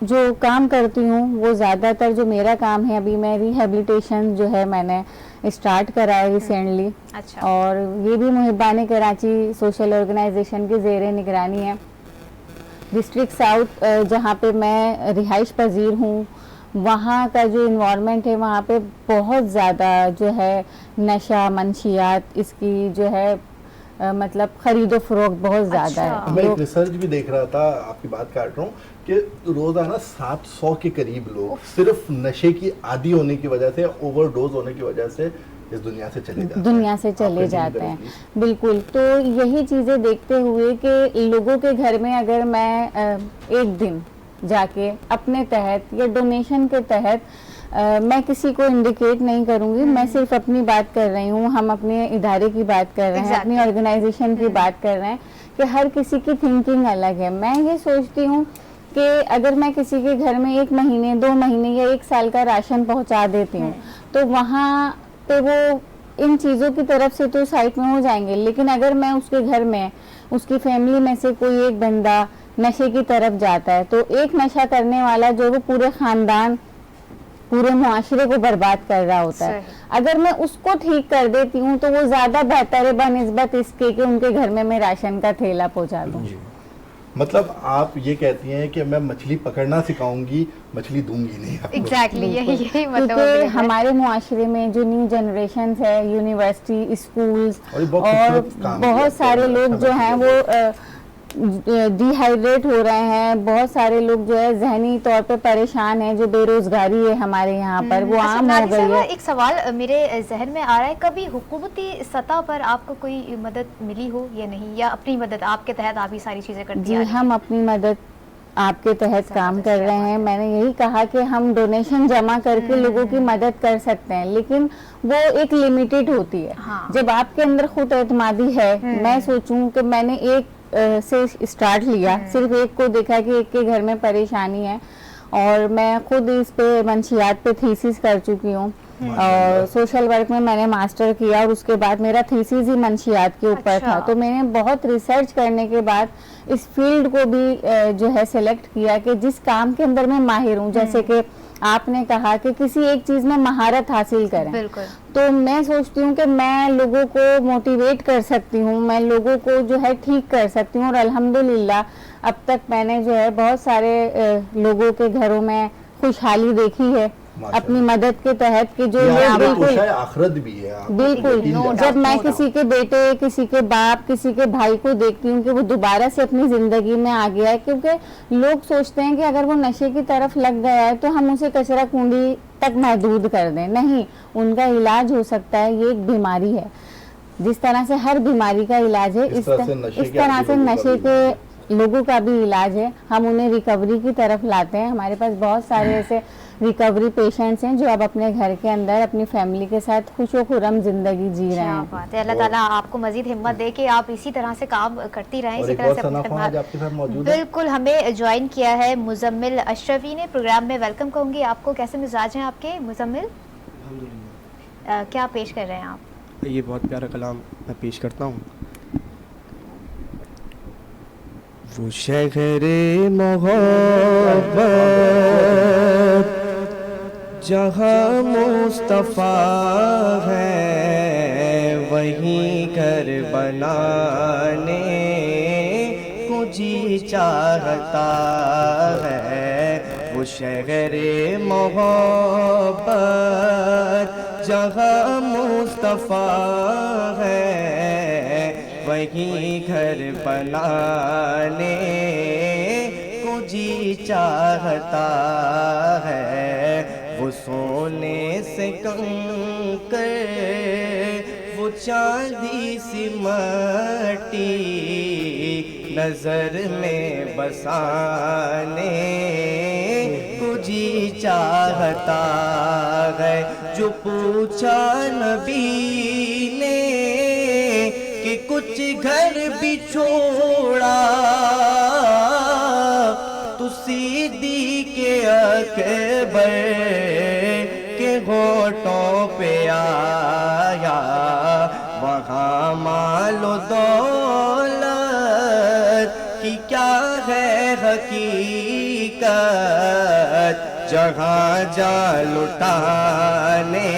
K: جو کام کرتی ہوں وہ زیادہ تر جو میرا کام ہے، ابھی میں ریہیبلیٹیشن جو ہے میں نے اسٹارٹ کرا ہے ریسنٹلی، اور یہ بھی محبان کراچی سوشل آرگنائزیشن کے زیر نگرانی ہے۔ ڈسٹرکٹ ساؤتھ جہاں پہ میں رہائش پذیر ہوں، وہاں کا جو انوائرمنٹ ہے وہاں پہ بہت زیادہ جو ہے نشہ منشیات اس کی جو ہے مطلب خرید و فروخت بہت زیادہ ہے۔
H: میں ایک ریسرچ بھی دیکھ رہا تھا، آپ کی بات کاٹ رہا ہوں، کہ روزانہ 700 کے قریب لوگ صرف نشے کی عادی ہونے کی وجہ سے، اوور ڈوز ہونے کی وجہ سے اس دنیا سے چلے جاتے ہیں۔
K: بالکل، تو یہی چیزیں دیکھتے ہوئے کہ لوگوں کے گھر میں اگر میں ایک دن جا کے اپنے تحت یا ڈونیشن کے تحت میں کسی کو انڈیکیٹ نہیں کروں گی، میں صرف اپنی بات کر رہی ہوں، ہم اپنے ادارے کی بات کر رہے ہیں، اپنی آرگنائزیشن کی بات کر رہے ہیں کہ ہر کسی کی تھنکنگ الگ ہے۔ میں یہ سوچتی ہوں کہ اگر میں کسی کے گھر میں 1 مہینے 2 مہینے یا 1 سال کا راشن پہنچا دیتی ہوں تو وہاں پہ وہ ان چیزوں کی طرف سے تو سائٹ میں ہو جائیں گے، لیکن اگر میں اس کے گھر میں اس کی فیملی میں سے کوئی ایک بندہ نشے کی طرف جاتا ہے تو ایک نشہ کرنے والا جو وہ پورے خاندان پورے معاشرے کو برباد کر رہا ہوتا ہے۔ اگر میں اس کو ٹھیک کر دیتی ہوں تو وہ زیادہ بہتر ہے بنسبت اس کے کہ ان کے گھر میں راشن کا تھیلا پہنچا دوں۔
H: مطلب آپ یہ کہتی ہیں کہ میں مچھلی پکڑنا سکھاؤں گی، مچھلی دوں گی نہیں۔
I: ایگزیکٹلی یہی مطلب
K: کیونکہ ہمارے معاشرے میں جو نیو جنریشنز ہے، یونیورسٹی، اسکولز اور بہت سارے لوگ جو ہیں وہ ڈی ہائیڈریٹ ہو رہے ہیں، بہت سارے لوگ جو ہے ذہنی طور پہ پریشان ہیں، جو بے روزگاری ہے ہمارے یہاں پر وہ عام ہو گئی ہے۔
I: ایک سوال میرے ذہن میں آ رہا ہے، کبھی حکومتی سطح پر آپ کو کوئی مدد ملی ہو یا نہیں، یا اپنی مدد آپ کے تحت آپ یہ ساری چیزیں کرتی ہیں؟
K: جی، ہم اپنی مدد آپ کے تحت کام کر رہے ہیں۔ میں نے یہی کہا کہ ہم ڈونیشن جمع کر کے لوگوں کی مدد کر سکتے ہیں، لیکن وہ ایک لیمیٹڈ ہوتی ہے۔ جب آپ کے اندر خود اعتمادی ہے، میں سوچوں کہ میں نے ایک سے اسٹارٹ لیا، صرف ایک کو دیکھا کہ ایک کے گھر میں پریشانی ہے، اور میں خود اس پہ منشیات پہ تھیسس کر چکی ہوں، اور سوشل ورک میں نے ماسٹر کیا، اور اس کے بعد میرا تھیسس ہی منشیات کے اوپر تھا۔ تو میں نے بہت ریسرچ کرنے کے بعد اس فیلڈ کو بھی جو ہے سلیکٹ کیا کہ جس کام کے اندر میں ماہر ہوں، جیسے کہ آپ نے کہا کہ کسی ایک چیز میں مہارت حاصل کریں، تو میں سوچتی ہوں کہ میں لوگوں کو موٹیویٹ کر سکتی ہوں، میں لوگوں کو جو ہے ٹھیک کر سکتی ہوں، اور الحمدللہ اب تک میں نے جو ہے بہت سارے لوگوں کے گھروں میں خوشحالی دیکھی ہے اپنی مدد کے تحت، کہ جو
H: آخرت بھی ہے۔
K: بالکل، جب میں کسی کے بیٹے، کسی کے باپ، کسی کے بھائی کو دیکھتی ہوں کہ وہ دوبارہ سے اپنی زندگی میں آ گیا ہے، کیونکہ لوگ سوچتے ہیں کہ اگر وہ نشے کی طرف لگ گیا ہے تو ہم اسے کچرا کنڈی تک محدود کر دیں، نہیں، ان کا علاج ہو سکتا ہے۔ یہ ایک بیماری ہے، جس طرح سے ہر بیماری کا علاج ہے، اس طرح سے نشے کے لوگوں کا بھی علاج ہے۔ ہم انہیں ریکوری کی طرف لاتے ہیں۔ ہمارے پاس بہت سارے ایسے ریکوری پیشنٹس ہیں جو اب اپنے گھر کے اندر اپنی فیملی کے ساتھ خوش و خرم زندگی جی رہے ہیں۔
I: بات ہے، اللہ تعالیٰ آپ کو مزید ہمت دے کہ آپ اسی طرح سے کام کرتی رہیں، اسی طرح سے۔ بالکل، ہمیں جوائن کیا ہے مزمل اشرفی نے پروگرام میں، ویلکم کہوں گی آپ کو۔ کیسے مزاج ہیں آپ کے مزمل؟ کیا پیش کر رہے ہیں آپ؟
N: یہ بہت پیارا کلام میں پیش کرتا ہوں۔ وہ شہر محبت جہاں مصطفیٰ ہے، وہیں گھر بنانے کو جی چاہتا ہے۔ وہ شہر محبت جہاں مصطفیٰ ہے، وہیں گھر بنانے کو جی چاہتا ہے۔ وہ سونے سے کنکر، وہ چاندی سی مٹی نظر میں بسانے کو جی چاہتا ہے۔ جو پوچھا نبی نے کہ کچھ گھر بھی چھوڑا، تو صدیق اکبر کے ہونٹوں پہ آیا، وہاں مال و دولت کی کیا ہے حقیقت جہاں جا لٹانے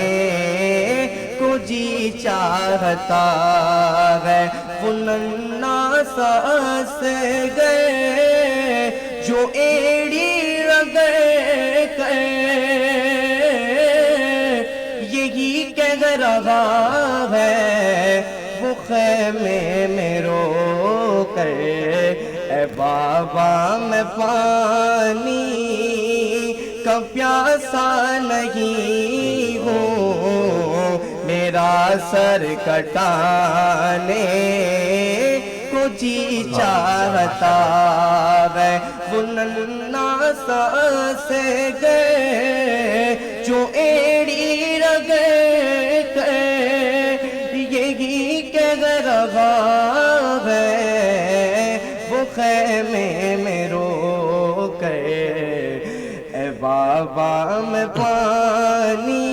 N: کو جی چاہتا ہے، وہ ننھا سانس گئے جو ایڑی رگڑ کر یہی کہہ رہا ہے، وہ خیمے میں رو کر اے بابا میں پانی کا پیاسا نہیں ہوں، میرا سر کٹانے کو جی چاہتا ہے، وہ ننھا سانس گئے جو ایڑی رگڑ کر یہی کہہ رہا ہے، وہ خیمے میں رو کر اے بابا میں پانی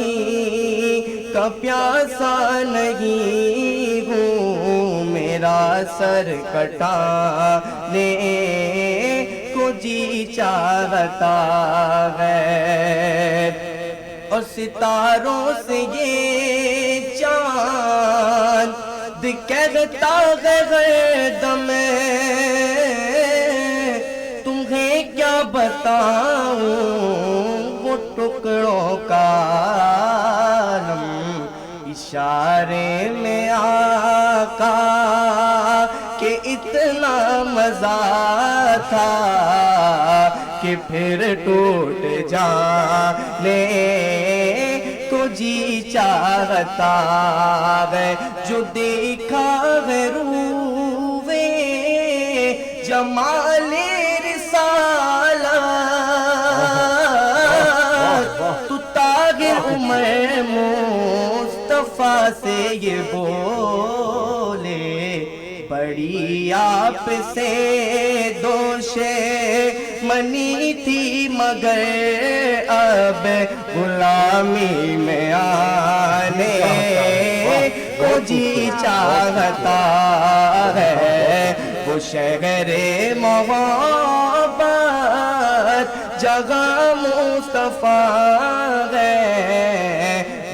N: کا پیاسا نہیں ہوں، میرا سر کٹانے کو جی چاہتا ہے، اور ستاروں سے یہ چاند کہتا ہے دم تمہیں کیا بتاؤں وہ ٹکڑوں کا عالم، اشارے میں آقا کہ اتنا مزہ تھا کہ پھر ٹوٹ جانے کو جی چاہتا ہے، جو دیکھا ہے روے جمال رسالت، تو طاہر عمر مصطفیٰ سے یہ بولے، بڑی آپ سے دوش منی تھی مگر اب غلامی میں آنے کو جی چاہتا ہے، وہ شہر محبت جگہ مصطفیٰ ہے،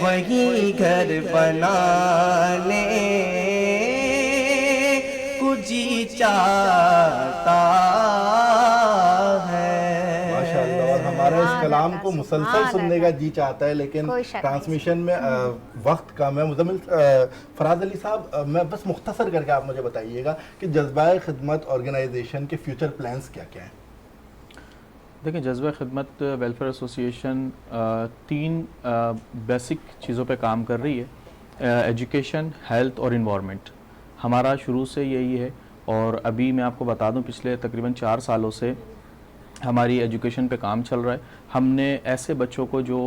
N: وہیں گھر بنانے کو جی چاہتا ہے۔
H: ہمارا اس کلام کو مسلسل سننے کا جی چاہتا ہے، لیکن ٹرانسمیشن میں وقت کم ہے۔ مزمل فراز علی صاحب، میں بس مختصر کر کے آپ مجھے بتائیے گا کہ جذبہ خدمت آرگنائزیشن کے فیوچر پلانز کیا کیا ہیں؟
L: دیکھیں، جذبہ خدمت ویلفیئر ایسوسیشن 3 بیسک چیزوں پہ کام کر رہی ہے، ایجوکیشن، ہیلتھ اور انوائرمنٹ۔ ہمارا شروع سے یہی ہے، اور ابھی میں آپ کو بتا دوں پچھلے تقریباً 4 سالوں سے ہماری ایجوکیشن پہ کام چل رہا ہے۔ ہم نے ایسے بچوں کو جو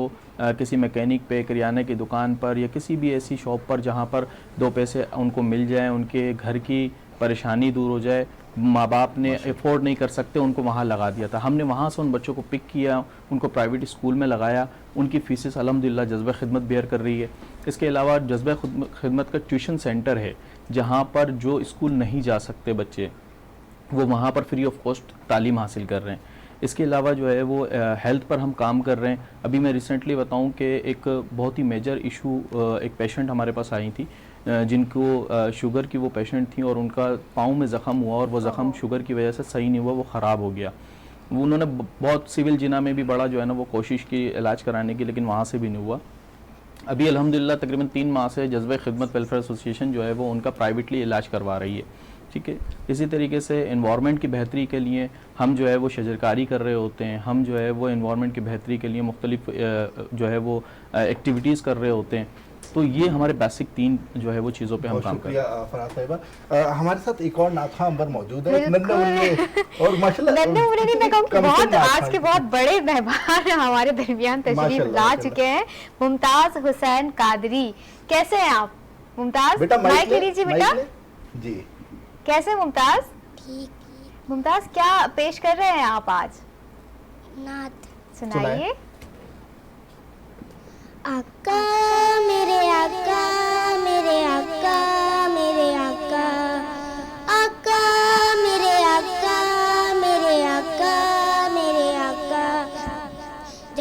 L: کسی میکینک پہ، کریانے کی دکان پر یا کسی بھی ایسی شاپ پر جہاں پر 2 پیسے ان کو مل جائیں، ان کے گھر کی پریشانی دور ہو جائے، ماں باپ نے افورڈ نہیں کر سکتے، ان کو وہاں لگا دیا تھا۔ ہم نے وہاں سے ان بچوں کو پک کیا، ان کو پرائیویٹ اسکول میں لگایا، ان کی فیسز الحمدللہ جذبہ خدمت بیئر کر رہی ہے۔ اس کے علاوہ جذبہ خدمت کا ٹیوشن سینٹر ہے، جہاں پر جو اسکول نہیں جا سکتے بچے، وہ وہاں پر فری آف کاسٹ تعلیم حاصل کر رہے ہیں۔ اس کے علاوہ جو ہے وہ ہیلتھ پر ہم کام کر رہے ہیں۔ ابھی میں ریسنٹلی بتاؤں کہ ایک بہت ہی میجر ایشو، ایک پیشنٹ ہمارے پاس آئی تھی جن کو شوگر کی وہ پیشنٹ تھیں، اور ان کا پاؤں میں زخم ہوا، اور وہ زخم شوگر کی وجہ سے صحیح نہیں ہوا، وہ خراب ہو گیا۔ انہوں نے بہت سول جنا میں بھی بڑا جو ہے نا وہ کوشش کی علاج کرانے کی، لیکن وہاں سے بھی نہیں ہوا۔ ابھی الحمدللہ تقریباً 3 ماہ سے جذبہ خدمت ویلفیئر ایسوسیشن جو ہے وہ ان کا پرائیویٹلی علاج کروا رہی ہے، ٹھیک ہے۔ اسی طریقے سے انوائرمنٹ کی بہتری کے لیے ہم جو ہے وہ شجرکاری کر رہے ہوتے ہیں، ہم جو ہے وہ انوائرمنٹ کی بہتری کے لیے مختلف جو ہے وہ ایکٹیویٹیز کر رہے ہوتے ہیں۔ تو یہ ہمارے بیسک 3 جو ہے وہ چیزوں پہ ہم کام کر رہے ہیں۔
H: فراز صاحبہ، ہمارے ساتھ ایک اور ناتھا امبر موجود ہے، اور ماشاءاللہ
I: میں کہوں کہ بہت آج کے بہت بڑے مہمان ہمارے درمیان تشریف لا چکے ہیں، ممتاز حسین قادری۔ کیسے ہیں آپ ممتاز؟ مائک لے لیجیے بیٹا
H: جی۔
I: کیسے ممتاز؟
J: ٹھیک۔
I: ممتاز کیا پیش کر رہے ہیں آپ آج؟
J: نعت
I: سنائیے۔
J: آقا میرے آقا میرے آقا میرے آقا، آقا میرے آقا میرے آقا